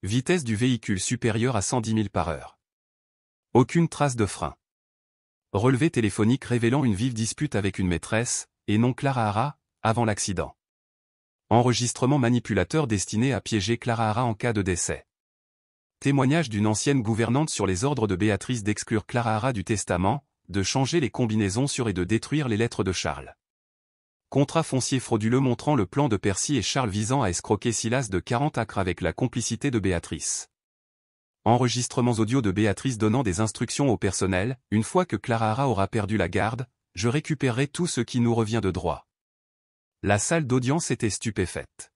Vitesse du véhicule supérieure à 110 000 par heure. Aucune trace de frein. Relevé téléphonique révélant une vive dispute avec une maîtresse, et non Clara Hara, avant l'accident. Enregistrement manipulateur destiné à piéger Clara Hara en cas de décès. Témoignage d'une ancienne gouvernante sur les ordres de Béatrice d'exclure Clara Hara du testament, de changer les combinaisons sur et de détruire les lettres de Charles. Contrat foncier frauduleux montrant le plan de Percy et Charles visant à escroquer Silas de 40 acres avec la complicité de Béatrice. Enregistrements audio de Béatrice donnant des instructions au personnel, une fois que Clara Hara aura perdu la garde, je récupérerai tout ce qui nous revient de droit. La salle d'audience était stupéfaite.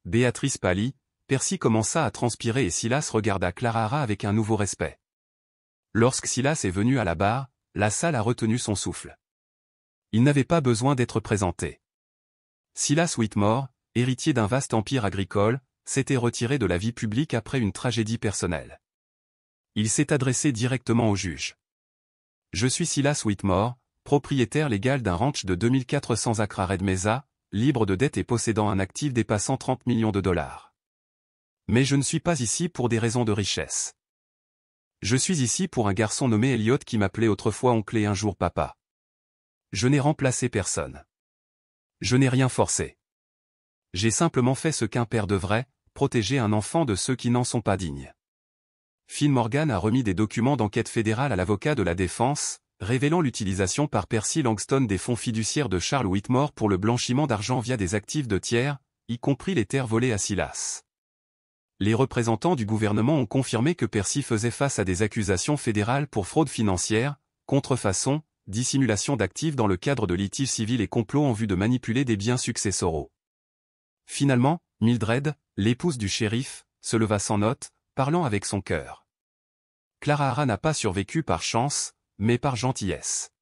Béatrice pâlit, Percy commença à transpirer et Silas regarda Clara Hara avec un nouveau respect. Lorsque Silas est venu à la barre, la salle a retenu son souffle. Il n'avait pas besoin d'être présenté. Silas Whitmore, héritier d'un vaste empire agricole, s'était retiré de la vie publique après une tragédie personnelle. Il s'est adressé directement au juge. Je suis Silas Whitmore, propriétaire légal d'un ranch de 2400 acres à Red Mesa, libre de dettes et possédant un actif dépassant 30 millions de dollars. Mais je ne suis pas ici pour des raisons de richesse. Je suis ici pour un garçon nommé Elliot qui m'appelait autrefois oncle et un jour papa. Je n'ai remplacé personne. Je n'ai rien forcé. J'ai simplement fait ce qu'un père devrait, protéger un enfant de ceux qui n'en sont pas dignes. Finn Morgan a remis des documents d'enquête fédérale à l'avocat de la défense, révélant l'utilisation par Percy Langston des fonds fiduciaires de Charles Whitmore pour le blanchiment d'argent via des actifs de tiers, y compris les terres volées à Silas. les représentants du gouvernement ont confirmé que Percy faisait face à des accusations fédérales pour fraude financière, contrefaçon, dissimulation d'actifs dans le cadre de litiges civils et complot en vue de manipuler des biens successoraux. Finalement, Mildred, l'épouse du shérif, se leva sans note, parlant avec son cœur. Clara Hara n'a pas survécu par chance, mais par gentillesse.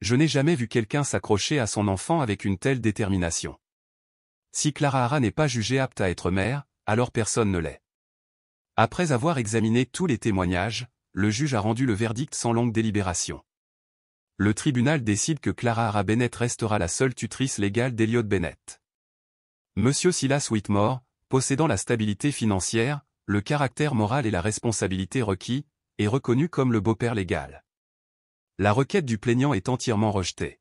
Je n'ai jamais vu quelqu'un s'accrocher à son enfant avec une telle détermination. Si Clara Hara n'est pas jugée apte à être mère, alors personne ne l'est. Après avoir examiné tous les témoignages, le juge a rendu le verdict sans longue délibération. Le tribunal décide que Clara Hara Bennett restera la seule tutrice légale d'Elliot Bennett. Monsieur Silas Whitmore, possédant la stabilité financière, le caractère moral et la responsabilité requis, est reconnu comme le beau-père légal. La requête du plaignant est entièrement rejetée.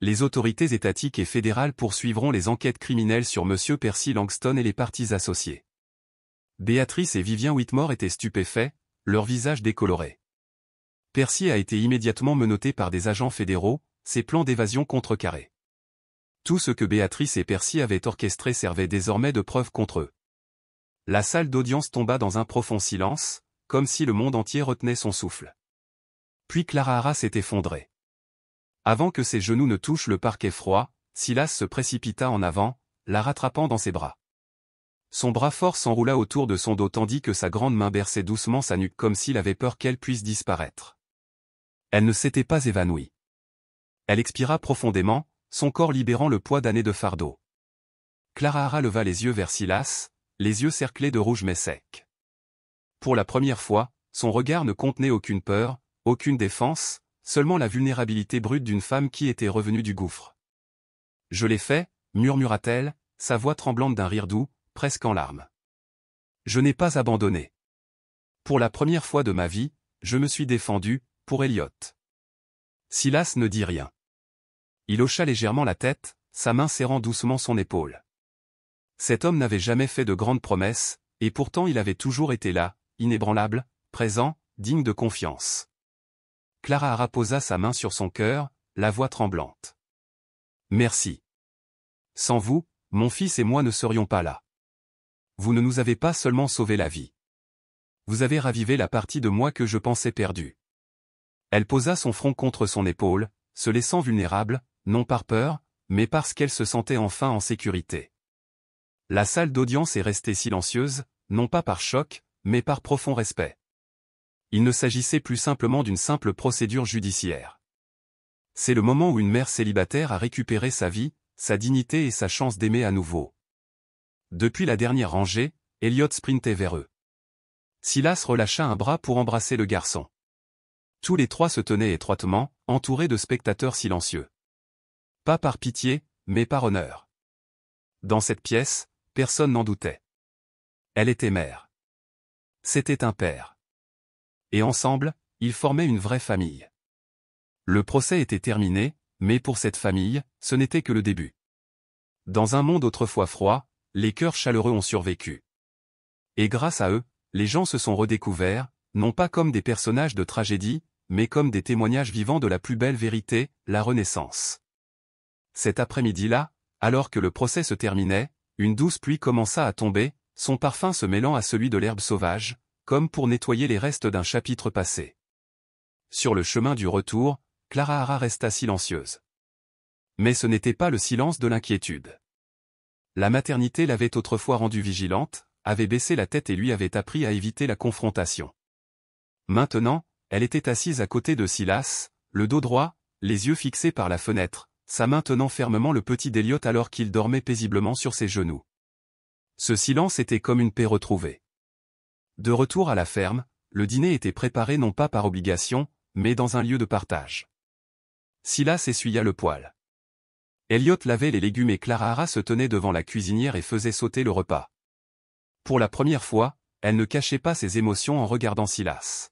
Les autorités étatiques et fédérales poursuivront les enquêtes criminelles sur Monsieur Percy Langston et les parties associées. Béatrice et Vivien Whitmore étaient stupéfaits, leurs visages décolorés. Percy a été immédiatement menotté par des agents fédéraux, ses plans d'évasion contrecarrés. Tout ce que Béatrice et Percy avaient orchestré servait désormais de preuve contre eux. La salle d'audience tomba dans un profond silence, comme si le monde entier retenait son souffle. Puis Clara Hara s'est effondrée. Avant que ses genoux ne touchent le parquet froid, Silas se précipita en avant, la rattrapant dans ses bras. Son bras fort s'enroula autour de son dos tandis que sa grande main berçait doucement sa nuque comme s'il avait peur qu'elle puisse disparaître. Elle ne s'était pas évanouie. Elle expira profondément, son corps libérant le poids d'années de fardeau. Clara Hara leva les yeux vers Silas, les yeux cerclés de rouge mais secs. Pour la première fois, son regard ne contenait aucune peur, aucune défense, seulement la vulnérabilité brute d'une femme qui était revenue du gouffre. « Je l'ai fait » murmura-t-elle, sa voix tremblante d'un rire doux, presque en larmes. « Je n'ai pas abandonné. Pour la première fois de ma vie, je me suis défendue, pour Elliot. » Silas ne dit rien. Il hocha légèrement la tête, sa main serrant doucement son épaule. Cet homme n'avait jamais fait de grandes promesses, et pourtant il avait toujours été là, inébranlable, présent, digne de confiance. Clara Hara posa sa main sur son cœur, la voix tremblante. « Merci. Sans vous, mon fils et moi ne serions pas là. Vous ne nous avez pas seulement sauvé la vie. Vous avez ravivé la partie de moi que je pensais perdue. » Elle posa son front contre son épaule, se laissant vulnérable, non par peur, mais parce qu'elle se sentait enfin en sécurité. La salle d'audience est restée silencieuse, non pas par choc, mais par profond respect. Il ne s'agissait plus simplement d'une simple procédure judiciaire. C'est le moment où une mère célibataire a récupéré sa vie, sa dignité et sa chance d'aimer à nouveau. Depuis la dernière rangée, Elliot sprintait vers eux. Silas relâcha un bras pour embrasser le garçon. Tous les trois se tenaient étroitement, entourés de spectateurs silencieux. Pas par pitié, mais par honneur. Dans cette pièce, personne n'en doutait. Elle était mère. C'était un père. Et ensemble, ils formaient une vraie famille. Le procès était terminé, mais pour cette famille, ce n'était que le début. Dans un monde autrefois froid, les cœurs chaleureux ont survécu. Et grâce à eux, les gens se sont redécouverts, non pas comme des personnages de tragédie, mais comme des témoignages vivants de la plus belle vérité, la Renaissance. Cet après-midi-là, alors que le procès se terminait, une douce pluie commença à tomber, son parfum se mêlant à celui de l'herbe sauvage, comme pour nettoyer les restes d'un chapitre passé. Sur le chemin du retour, Clara Hara resta silencieuse. Mais ce n'était pas le silence de l'inquiétude. La maternité l'avait autrefois rendue vigilante, avait baissé la tête et lui avait appris à éviter la confrontation. Maintenant, elle était assise à côté de Silas, le dos droit, les yeux fixés par la fenêtre, sa main tenant fermement le petit d'Elliot alors qu'il dormait paisiblement sur ses genoux. Ce silence était comme une paix retrouvée. De retour à la ferme, le dîner était préparé non pas par obligation, mais dans un lieu de partage. Silas essuya le poêle. Elliot lavait les légumes et Clara Hara se tenait devant la cuisinière et faisait sauter le repas. Pour la première fois, elle ne cachait pas ses émotions en regardant Silas.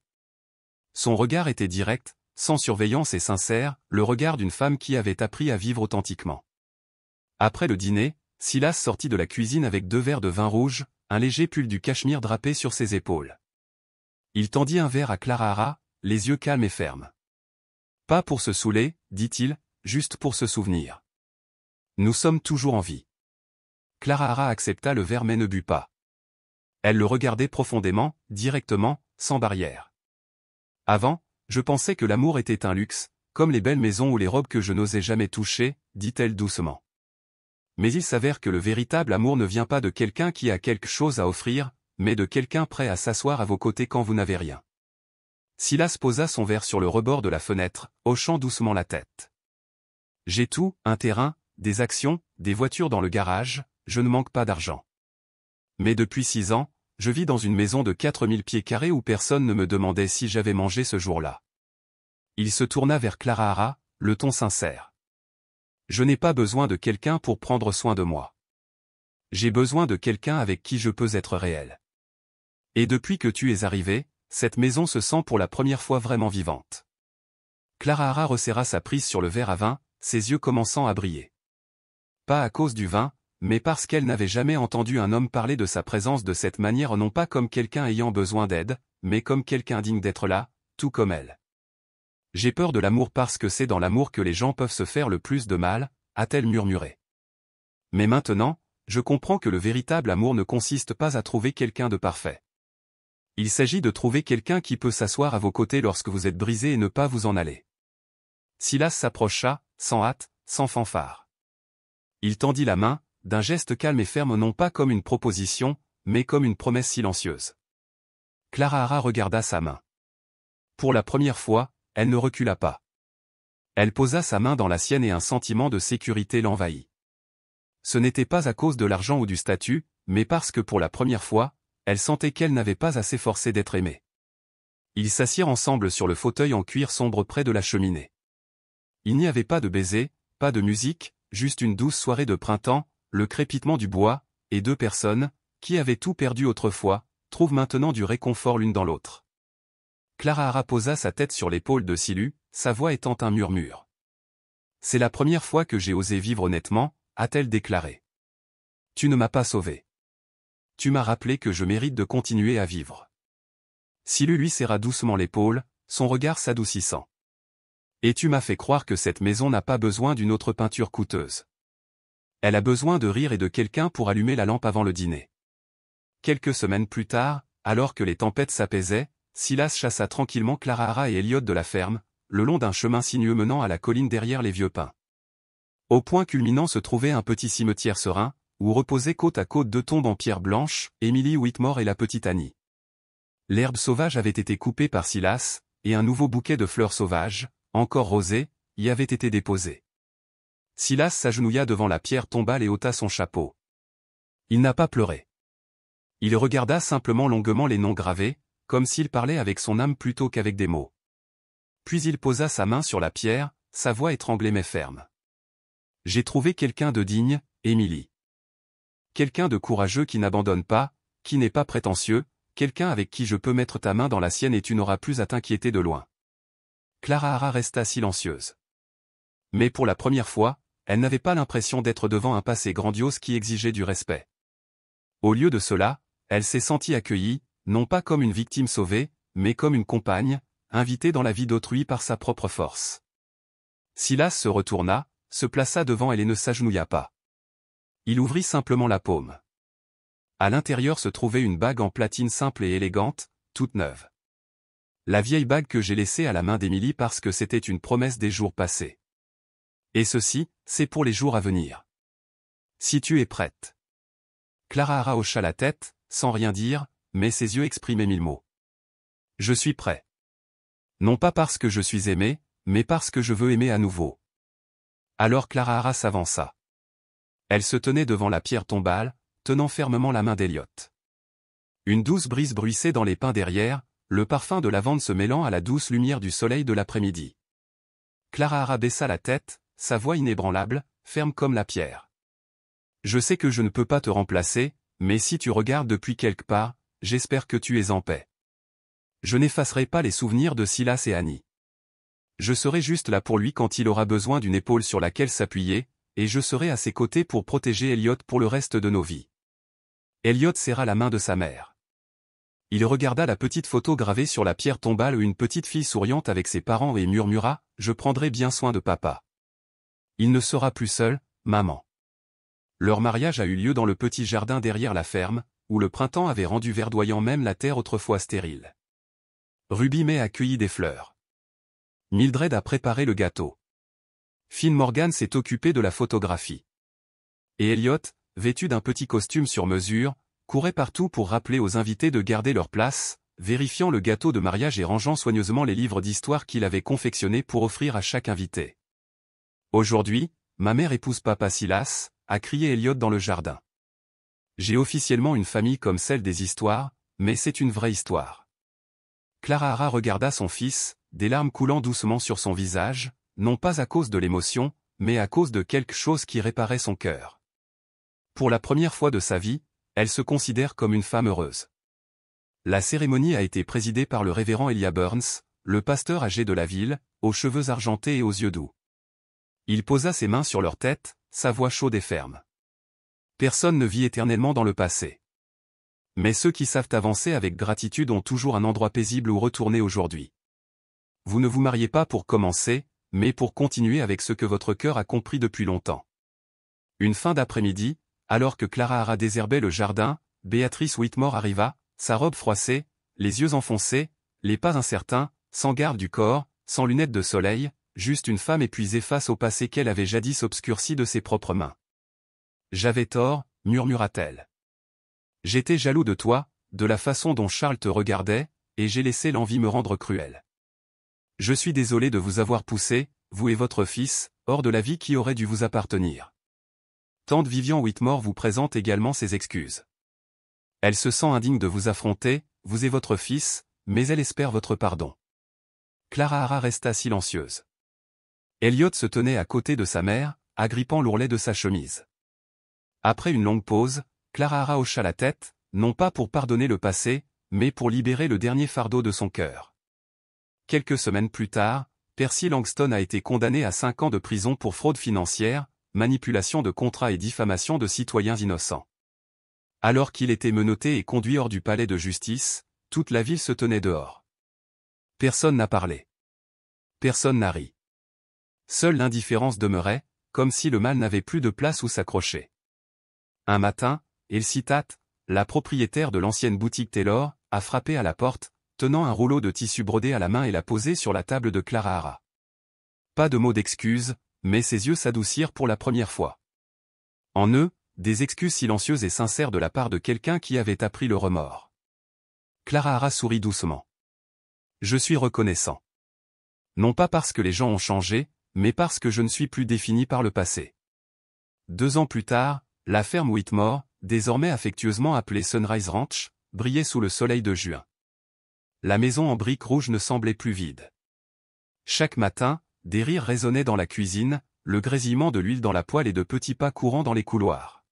Son regard était direct, sans surveillance et sincère, le regard d'une femme qui avait appris à vivre authentiquement. Après le dîner, Silas sortit de la cuisine avec 2 verres de vin rouge, un léger pull du cachemire drapé sur ses épaules. Il tendit un verre à Clara Hara, les yeux calmes et fermes. « Pas pour se saouler, dit-il, juste pour se souvenir. Nous sommes toujours en vie. » Clara Hara accepta le verre mais ne but pas. Elle le regardait profondément, directement, sans barrière. Avant, je pensais que l'amour était un luxe, comme les belles maisons ou les robes que je n'osais jamais toucher, dit-elle doucement. Mais il s'avère que le véritable amour ne vient pas de quelqu'un qui a quelque chose à offrir, mais de quelqu'un prêt à s'asseoir à vos côtés quand vous n'avez rien. Silas posa son verre sur le rebord de la fenêtre, hochant doucement la tête. J'ai tout, un terrain, des actions, des voitures dans le garage, je ne manque pas d'argent. Mais depuis 6 ans, je vis dans une maison de 4000 pieds carrés où personne ne me demandait si j'avais mangé ce jour-là. Il se tourna vers Clara Hara, le ton sincère. Je n'ai pas besoin de quelqu'un pour prendre soin de moi. J'ai besoin de quelqu'un avec qui je peux être réel. Et depuis que tu es arrivé, cette maison se sent pour la première fois vraiment vivante. Clara Hara resserra sa prise sur le verre à vin, ses yeux commençant à briller. Pas à cause du vin, mais parce qu'elle n'avait jamais entendu un homme parler de sa présence de cette manière, non pas comme quelqu'un ayant besoin d'aide, mais comme quelqu'un digne d'être là, tout comme elle. J'ai peur de l'amour parce que c'est dans l'amour que les gens peuvent se faire le plus de mal, a-t-elle murmuré. Mais maintenant, je comprends que le véritable amour ne consiste pas à trouver quelqu'un de parfait. Il s'agit de trouver quelqu'un qui peut s'asseoir à vos côtés lorsque vous êtes brisé et ne pas vous en aller. Silas s'approcha, sans hâte, sans fanfare. Il tendit la main, d'un geste calme et ferme, non pas comme une proposition, mais comme une promesse silencieuse. Clara Hara regarda sa main. Pour la première fois, elle ne recula pas. Elle posa sa main dans la sienne et un sentiment de sécurité l'envahit. Ce n'était pas à cause de l'argent ou du statut, mais parce que pour la première fois, elle sentait qu'elle n'avait pas à s'efforcer d'être aimée. Ils s'assirent ensemble sur le fauteuil en cuir sombre près de la cheminée. Il n'y avait pas de baiser, pas de musique, juste une douce soirée de printemps, le crépitement du bois, et 2 personnes, qui avaient tout perdu autrefois, trouvent maintenant du réconfort l'une dans l'autre. Clara Hara posa sa tête sur l'épaule de Silu, sa voix étant un murmure. C'est la première fois que j'ai osé vivre honnêtement, a-t-elle déclaré. Tu ne m'as pas sauvé. Tu m'as rappelé que je mérite de continuer à vivre. Silu lui serra doucement l'épaule, son regard s'adoucissant. Et tu m'as fait croire que cette maison n'a pas besoin d'une autre peinture coûteuse. Elle a besoin de rire et de quelqu'un pour allumer la lampe avant le dîner. Quelques semaines plus tard, alors que les tempêtes s'apaisaient, Silas chassa tranquillement Clara Hara et Elliot de la ferme, le long d'un chemin sinueux menant à la colline derrière les vieux pins. Au point culminant se trouvait un petit cimetière serein, où reposaient côte à côte 2 tombes en pierre blanche, Emily Whitmore et la petite Annie. L'herbe sauvage avait été coupée par Silas, et un nouveau bouquet de fleurs sauvages, encore rosées, y avait été déposé. Silas s'agenouilla devant la pierre tombale et ôta son chapeau. Il n'a pas pleuré. Il regarda simplement longuement les noms gravés, comme s'il parlait avec son âme plutôt qu'avec des mots. Puis il posa sa main sur la pierre, sa voix étranglée mais ferme. J'ai trouvé quelqu'un de digne, Émilie. Quelqu'un de courageux qui n'abandonne pas, qui n'est pas prétentieux, quelqu'un avec qui je peux mettre ta main dans la sienne et tu n'auras plus à t'inquiéter de loin. Clara Hara resta silencieuse. Mais pour la première fois, elle n'avait pas l'impression d'être devant un passé grandiose qui exigeait du respect. Au lieu de cela, elle s'est sentie accueillie, non pas comme une victime sauvée, mais comme une compagne, invitée dans la vie d'autrui par sa propre force. Silas se retourna, se plaça devant elle et ne s'agenouilla pas. Il ouvrit simplement la paume. À l'intérieur se trouvait une bague en platine simple et élégante, toute neuve. La vieille bague que j'ai laissée à la main d'Émilie parce que c'était une promesse des jours passés. Et ceci, c'est pour les jours à venir. Si tu es prête. Clara Hara hocha la tête, sans rien dire, mais ses yeux exprimaient 1000 mots. Je suis prêt. Non pas parce que je suis aimé, mais parce que je veux aimer à nouveau. Alors Clara Hara s'avança. Elle se tenait devant la pierre tombale, tenant fermement la main d'Elliot. Une douce brise bruissait dans les pins derrière, le parfum de lavande se mêlant à la douce lumière du soleil de l'après-midi. Clara Hara baissa la tête, sa voix inébranlable, ferme comme la pierre. Je sais que je ne peux pas te remplacer, mais si tu regardes depuis quelque part, j'espère que tu es en paix. Je n'effacerai pas les souvenirs de Silas et Annie. Je serai juste là pour lui quand il aura besoin d'une épaule sur laquelle s'appuyer, et je serai à ses côtés pour protéger Elliot pour le reste de nos vies. Elliot serra la main de sa mère. Il regarda la petite photo gravée sur la pierre tombale où une petite fille souriante avec ses parents et murmura « Je prendrai bien soin de papa. Il ne sera plus seul, maman. » Leur mariage a eu lieu dans le petit jardin derrière la ferme, où le printemps avait rendu verdoyant même la terre autrefois stérile. Ruby May accueillit des fleurs. Mildred a préparé le gâteau. Finn Morgan s'est occupé de la photographie. Et Elliot, vêtu d'un petit costume sur mesure, courait partout pour rappeler aux invités de garder leur place, vérifiant le gâteau de mariage et rangeant soigneusement les livres d'histoire qu'il avait confectionnés pour offrir à chaque invité. Aujourd'hui, ma mère épouse papa Silas, a crié Elliot dans le jardin. J'ai officiellement une famille comme celle des histoires, mais c'est une vraie histoire. Clara Hara regarda son fils, des larmes coulant doucement sur son visage, non pas à cause de l'émotion, mais à cause de quelque chose qui réparait son cœur. Pour la première fois de sa vie, elle se considère comme une femme heureuse. La cérémonie a été présidée par le révérend Elia Burns, le pasteur âgé de la ville, aux cheveux argentés et aux yeux doux. Il posa ses mains sur leur tête, sa voix chaude et ferme. Personne ne vit éternellement dans le passé. Mais ceux qui savent avancer avec gratitude ont toujours un endroit paisible où retourner aujourd'hui. Vous ne vous mariez pas pour commencer, mais pour continuer avec ce que votre cœur a compris depuis longtemps. Une fin d'après-midi, alors que Clara Hara désherbait le jardin, Béatrice Whitmore arriva, sa robe froissée, les yeux enfoncés, les pas incertains, sans garde du corps, sans lunettes de soleil, juste une femme épuisée face au passé qu'elle avait jadis obscurci de ses propres mains. « J'avais tort », murmura-t-elle. « J'étais jaloux de toi, de la façon dont Charles te regardait, et j'ai laissé l'envie me rendre cruelle. Je suis désolé de vous avoir poussé, vous et votre fils, hors de la vie qui aurait dû vous appartenir. Tante Vivian Whitmore vous présente également ses excuses. Elle se sent indigne de vous affronter, vous et votre fils, mais elle espère votre pardon. » Clara Hara resta silencieuse. Elliot se tenait à côté de sa mère, agrippant l'ourlet de sa chemise. Après une longue pause, Clara Hara hocha la tête, non pas pour pardonner le passé, mais pour libérer le dernier fardeau de son cœur. Quelques semaines plus tard, Percy Langston a été condamné à 5 ans de prison pour fraude financière, manipulation de contrats et diffamation de citoyens innocents. Alors qu'il était menotté et conduit hors du palais de justice, toute la ville se tenait dehors. Personne n'a parlé. Personne n'a ri. Seule l'indifférence demeurait, comme si le mal n'avait plus de place où s'accrocher. Un matin, Elsie Tate, la propriétaire de l'ancienne boutique Taylor, a frappé à la porte, tenant un rouleau de tissu brodé à la main et l'a posé sur la table de Clara Hara. Pas de mots d'excuse, mais ses yeux s'adoucirent pour la première fois. En eux, des excuses silencieuses et sincères de la part de quelqu'un qui avait appris le remords. Clara Hara sourit doucement. « Je suis reconnaissant. Non pas parce que les gens ont changé, mais parce que je ne suis plus défini par le passé. » 2 ans plus tard, la ferme Whitmore, désormais affectueusement appelée Sunrise Ranch, brillait sous le soleil de juin. La maison en briques rouges ne semblait plus vide. Chaque matin, des rires résonnaient dans la cuisine, le grésillement de l'huile dans la poêle et de petits pas courant dans les couloirs.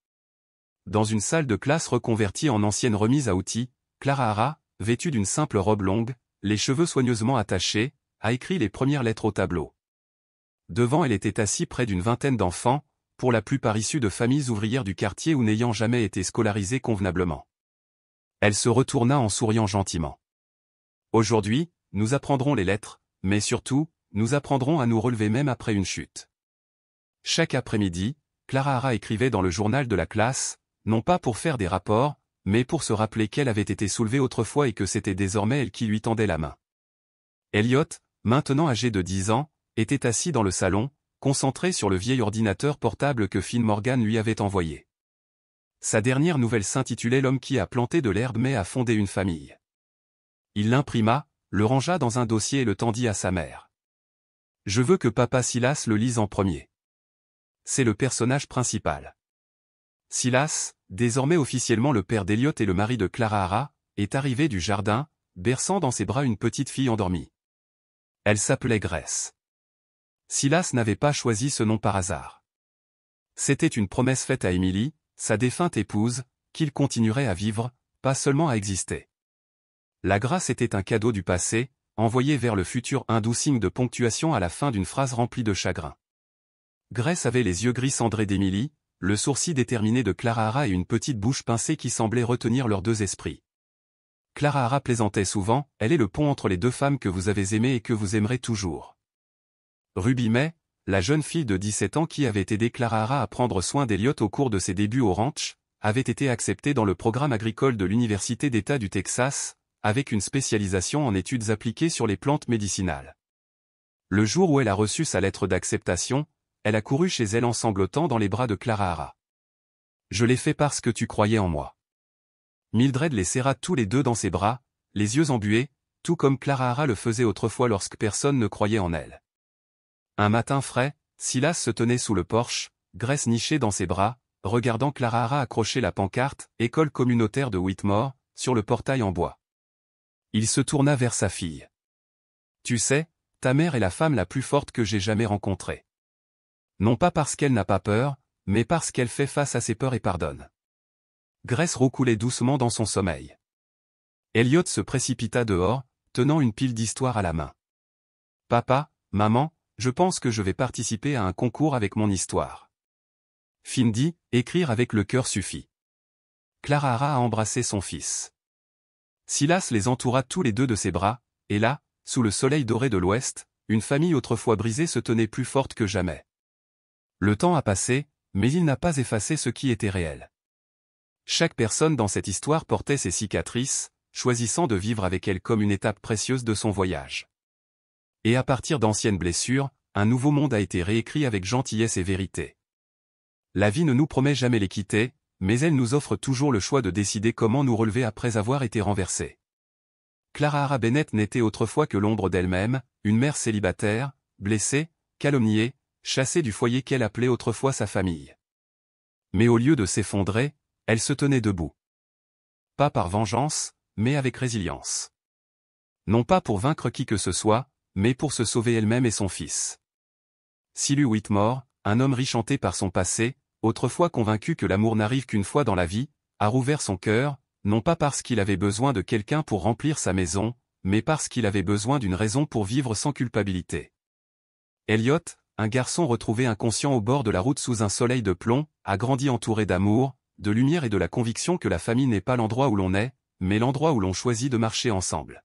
Dans une salle de classe reconvertie en ancienne remise à outils, Clara Hara, vêtue d'une simple robe longue, les cheveux soigneusement attachés, a écrit les premières lettres au tableau. Devant elle était assis près d'une vingtaine d'enfants, pour la plupart issus de familles ouvrières du quartier ou n'ayant jamais été scolarisés convenablement. Elle se retourna en souriant gentiment. « Aujourd'hui, nous apprendrons les lettres, mais surtout, nous apprendrons à nous relever même après une chute. » Chaque après-midi, Clara Hara écrivait dans le journal de la classe, non pas pour faire des rapports, mais pour se rappeler qu'elle avait été soulevée autrefois et que c'était désormais elle qui lui tendait la main. Elliot, maintenant âgé de 10 ans, était assis dans le salon, concentré sur le vieil ordinateur portable que Finn Morgan lui avait envoyé. Sa dernière nouvelle s'intitulait « L'homme qui a planté de l'herbe mais a fondé une famille ». Il l'imprima, le rangea dans un dossier et le tendit à sa mère. « Je veux que papa Silas le lise en premier. C'est le personnage principal. » Silas, désormais officiellement le père d'Elliot et le mari de Clara Hara, est arrivé du jardin, berçant dans ses bras une petite fille endormie. Elle s'appelait Grace. Silas n'avait pas choisi ce nom par hasard. C'était une promesse faite à Emily, sa défunte épouse, qu'il continuerait à vivre, pas seulement à exister. La grâce était un cadeau du passé, envoyé vers le futur, un doux signe de ponctuation à la fin d'une phrase remplie de chagrin. Grace avait les yeux gris cendrés d'Emily, le sourcil déterminé de Clara Hara et une petite bouche pincée qui semblait retenir leurs 2 esprits. Clara Hara plaisantait souvent, elle est le pont entre les 2 femmes que vous avez aimées et que vous aimerez toujours. Ruby May, la jeune fille de 17 ans qui avait aidé Clara Hara à prendre soin d'Elliot au cours de ses débuts au ranch, avait été acceptée dans le programme agricole de l'Université d'État du Texas, avec une spécialisation en études appliquées sur les plantes médicinales. Le jour où elle a reçu sa lettre d'acceptation, elle a couru chez elle en sanglotant dans les bras de Clara Hara. « Je l'ai fait parce que tu croyais en moi. » Mildred les serra tous les deux dans ses bras, les yeux embués, tout comme Clara Hara le faisait autrefois lorsque personne ne croyait en elle. Un matin frais, Silas se tenait sous le porche, Grace nichée dans ses bras, regardant Clara Hara accrocher la pancarte « École communautaire de Whitmore » sur le portail en bois. Il se tourna vers sa fille. « Tu sais, ta mère est la femme la plus forte que j'ai jamais rencontrée. Non pas parce qu'elle n'a pas peur, mais parce qu'elle fait face à ses peurs et pardonne. » Grace roucoulait doucement dans son sommeil. Elliot se précipita dehors, tenant une pile d'histoires à la main. « Papa, maman, je pense que je vais participer à un concours avec mon histoire. » Finn dit, « Écrire avec le cœur suffit. » Clara Hara a embrassé son fils. Silas les entoura tous les deux de ses bras, et là, sous le soleil doré de l'ouest, une famille autrefois brisée se tenait plus forte que jamais. Le temps a passé, mais il n'a pas effacé ce qui était réel. Chaque personne dans cette histoire portait ses cicatrices, choisissant de vivre avec elles comme une étape précieuse de son voyage. Et à partir d'anciennes blessures, un nouveau monde a été réécrit avec gentillesse et vérité. La vie ne nous promet jamais l'équité, mais elle nous offre toujours le choix de décider comment nous relever après avoir été renversés. Clara Hara Bennett n'était autrefois que l'ombre d'elle-même, une mère célibataire, blessée, calomniée, chassée du foyer qu'elle appelait autrefois sa famille. Mais au lieu de s'effondrer, elle se tenait debout. Pas par vengeance, mais avec résilience. Non pas pour vaincre qui que ce soit, mais pour se sauver elle-même et son fils. Silas Whitmore, un homme riche hanté par son passé, autrefois convaincu que l'amour n'arrive qu'une fois dans la vie, a rouvert son cœur, non pas parce qu'il avait besoin de quelqu'un pour remplir sa maison, mais parce qu'il avait besoin d'une raison pour vivre sans culpabilité. Elliot, un garçon retrouvé inconscient au bord de la route sous un soleil de plomb, a grandi entouré d'amour, de lumière et de la conviction que la famille n'est pas l'endroit où l'on est, mais l'endroit où l'on choisit de marcher ensemble.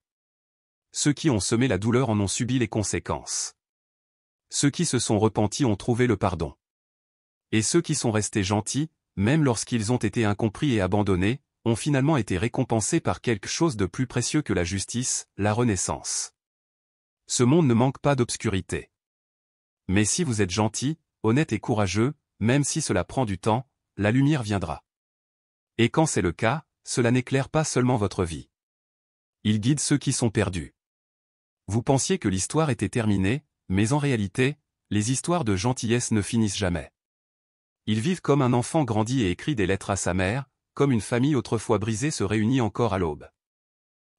Ceux qui ont semé la douleur en ont subi les conséquences. Ceux qui se sont repentis ont trouvé le pardon. Et ceux qui sont restés gentils, même lorsqu'ils ont été incompris et abandonnés, ont finalement été récompensés par quelque chose de plus précieux que la justice, la renaissance. Ce monde ne manque pas d'obscurité. Mais si vous êtes gentil, honnête et courageux, même si cela prend du temps, la lumière viendra. Et quand c'est le cas, cela n'éclaire pas seulement votre vie. Il guide ceux qui sont perdus. Vous pensiez que l'histoire était terminée, mais en réalité, les histoires de gentillesse ne finissent jamais. Ils vivent comme un enfant grandit et écrit des lettres à sa mère, comme une famille autrefois brisée se réunit encore à l'aube.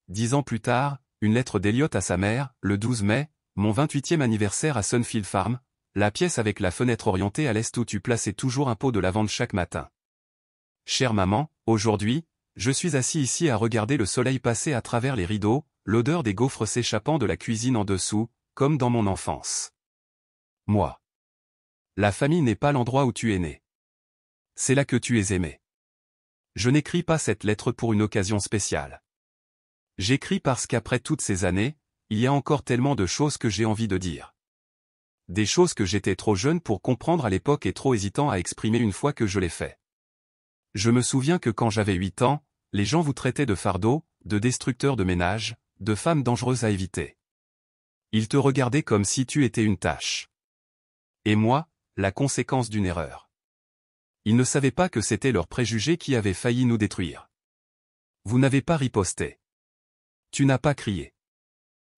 10 ans plus tard, une lettre d'Elliot à sa mère, le 12 mai, mon 28e anniversaire à Sunfield Farm, la pièce avec la fenêtre orientée à l'est où tu plaçais toujours un pot de lavande chaque matin. Chère maman, aujourd'hui, je suis assis ici à regarder le soleil passer à travers les rideaux, l'odeur des gaufres s'échappant de la cuisine en dessous, comme dans mon enfance. Moi. La famille n'est pas l'endroit où tu es né. C'est là que tu es aimé. Je n'écris pas cette lettre pour une occasion spéciale. J'écris parce qu'après toutes ces années, il y a encore tellement de choses que j'ai envie de dire. Des choses que j'étais trop jeune pour comprendre à l'époque et trop hésitant à exprimer une fois que je l'ai fait. Je me souviens que quand j'avais 8 ans, les gens vous traitaient de fardeau, de destructeur de ménage, de femme dangereuse à éviter. Ils te regardaient comme si tu étais une tâche. Et moi, la conséquence d'une erreur. Ils ne savaient pas que c'était leurs préjugés qui avaient failli nous détruire. Vous n'avez pas riposté. Tu n'as pas crié.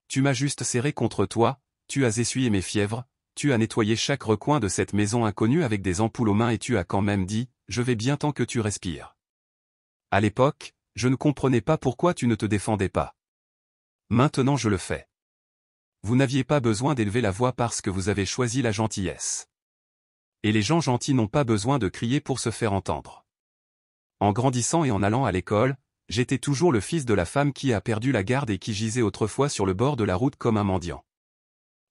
Tu m'as juste serré contre toi, tu as essuyé mes fièvres, tu as nettoyé chaque recoin de cette maison inconnue avec des ampoules aux mains et tu as quand même dit, je vais bien tant que tu respires. À l'époque, je ne comprenais pas pourquoi tu ne te défendais pas. Maintenant je le fais. Vous n'aviez pas besoin d'élever la voix parce que vous avez choisi la gentillesse. Et les gens gentils n'ont pas besoin de crier pour se faire entendre. En grandissant et en allant à l'école, j'étais toujours le fils de la femme qui a perdu la garde et qui gisait autrefois sur le bord de la route comme un mendiant.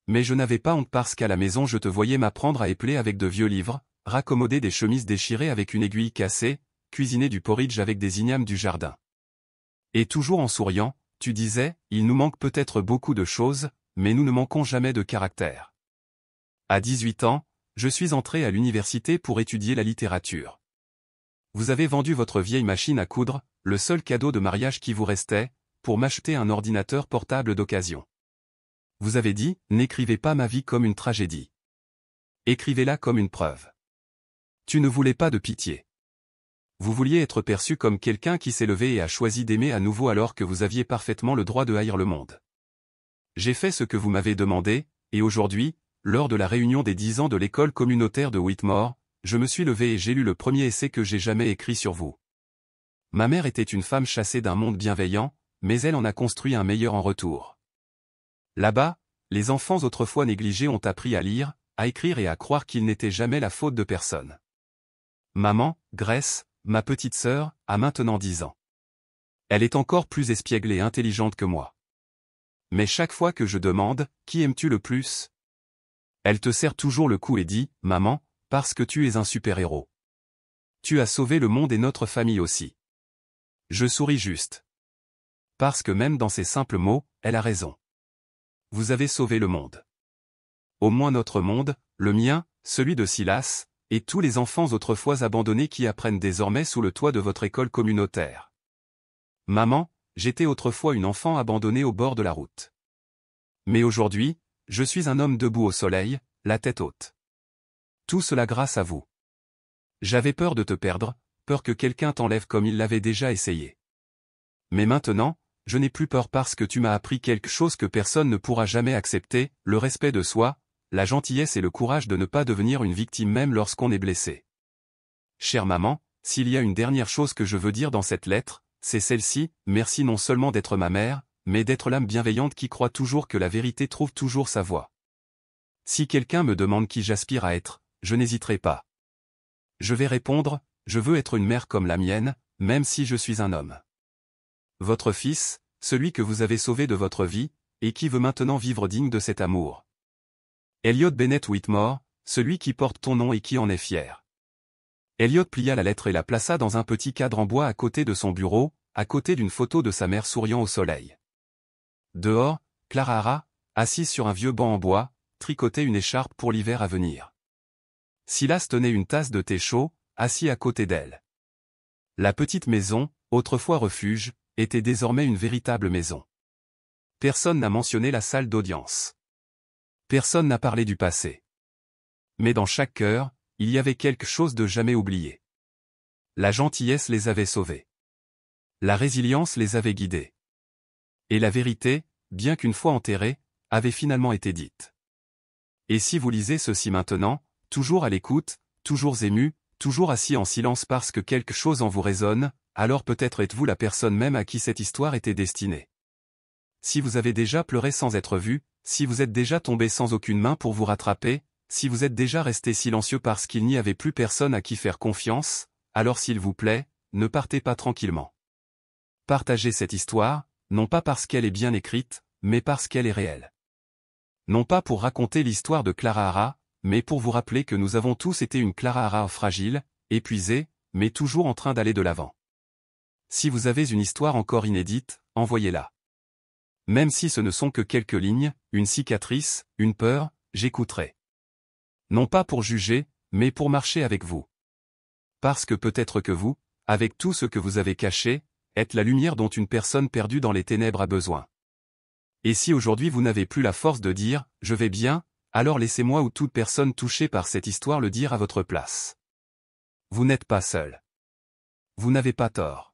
Mais je n'avais pas honte parce qu'à la maison je te voyais m'apprendre à épeler avec de vieux livres, raccommoder des chemises déchirées avec une aiguille cassée, cuisiner du porridge avec des ignames du jardin. Et toujours en souriant, tu disais, il nous manque peut-être beaucoup de choses, mais nous ne manquons jamais de caractère. À 18 ans, je suis entré à l'université pour étudier la littérature. Vous avez vendu votre vieille machine à coudre, le seul cadeau de mariage qui vous restait, pour m'acheter un ordinateur portable d'occasion. Vous avez dit, n'écrivez pas ma vie comme une tragédie. Écrivez-la comme une preuve. Tu ne voulais pas de pitié. Vous vouliez être perçu comme quelqu'un qui s'est levé et a choisi d'aimer à nouveau alors que vous aviez parfaitement le droit de haïr le monde. J'ai fait ce que vous m'avez demandé, et aujourd'hui, lors de la réunion des 10 ans de l'école communautaire de Whitmore, je me suis levé et j'ai lu le premier essai que j'ai jamais écrit sur vous. Ma mère était une femme chassée d'un monde bienveillant, mais elle en a construit un meilleur en retour. Là-bas, les enfants autrefois négligés ont appris à lire, à écrire et à croire qu'il n'était jamais la faute de personne. Maman, Grace, ma petite sœur, a maintenant 10 ans. Elle est encore plus espiègle et intelligente que moi. Mais chaque fois que je demande, qui aimes-tu le plus? Elle te serre toujours le cou et dit, maman, parce que tu es un super-héros. Tu as sauvé le monde et notre famille aussi. Je souris juste. Parce que même dans ces simples mots, elle a raison. Vous avez sauvé le monde. Au moins notre monde, le mien, celui de Silas, et tous les enfants autrefois abandonnés qui apprennent désormais sous le toit de votre école communautaire. Maman, j'étais autrefois une enfant abandonnée au bord de la route. Mais aujourd'hui, je suis un homme debout au soleil, la tête haute. Tout cela grâce à vous. J'avais peur de te perdre, peur que quelqu'un t'enlève comme il l'avait déjà essayé. Mais maintenant, je n'ai plus peur parce que tu m'as appris quelque chose que personne ne pourra jamais accepter, le respect de soi, la gentillesse et le courage de ne pas devenir une victime même lorsqu'on est blessé. Chère maman, s'il y a une dernière chose que je veux dire dans cette lettre, c'est celle-ci, merci non seulement d'être ma mère, mais d'être l'âme bienveillante qui croit toujours que la vérité trouve toujours sa voie. Si quelqu'un me demande qui j'aspire à être, je n'hésiterai pas. Je vais répondre, je veux être une mère comme la mienne, même si je suis un homme. Votre fils, celui que vous avez sauvé de votre vie, et qui veut maintenant vivre digne de cet amour. Elliot Bennett Whitmore, celui qui porte ton nom et qui en est fier. Elliot plia la lettre et la plaça dans un petit cadre en bois à côté de son bureau, à côté d'une photo de sa mère souriant au soleil. Dehors, Clara Hara, assise sur un vieux banc en bois, tricotait une écharpe pour l'hiver à venir. Silas tenait une tasse de thé chaud, assis à côté d'elle. La petite maison, autrefois refuge, était désormais une véritable maison. Personne n'a mentionné la salle d'audience. Personne n'a parlé du passé. Mais dans chaque cœur, il y avait quelque chose de jamais oublié. La gentillesse les avait sauvés. La résilience les avait guidés. Et la vérité, bien qu'une fois enterrée, avait finalement été dite. Et si vous lisez ceci maintenant, toujours à l'écoute, toujours ému, toujours assis en silence parce que quelque chose en vous résonne, alors peut-être êtes-vous la personne même à qui cette histoire était destinée. Si vous avez déjà pleuré sans être vu, si vous êtes déjà tombé sans aucune main pour vous rattraper, si vous êtes déjà resté silencieux parce qu'il n'y avait plus personne à qui faire confiance, alors s'il vous plaît, ne partez pas tranquillement. Partagez cette histoire, non pas parce qu'elle est bien écrite, mais parce qu'elle est réelle. Non pas pour raconter l'histoire de Clara Hara, mais pour vous rappeler que nous avons tous été une Clara Hara fragile, épuisée, mais toujours en train d'aller de l'avant. Si vous avez une histoire encore inédite, envoyez-la. Même si ce ne sont que quelques lignes, une cicatrice, une peur, j'écouterai. Non pas pour juger, mais pour marcher avec vous. Parce que peut-être que vous, avec tout ce que vous avez caché, êtes la lumière dont une personne perdue dans les ténèbres a besoin. Et si aujourd'hui vous n'avez plus la force de dire « je vais bien », alors laissez-moi ou toute personne touchée par cette histoire le dire à votre place. Vous n'êtes pas seul. Vous n'avez pas tort.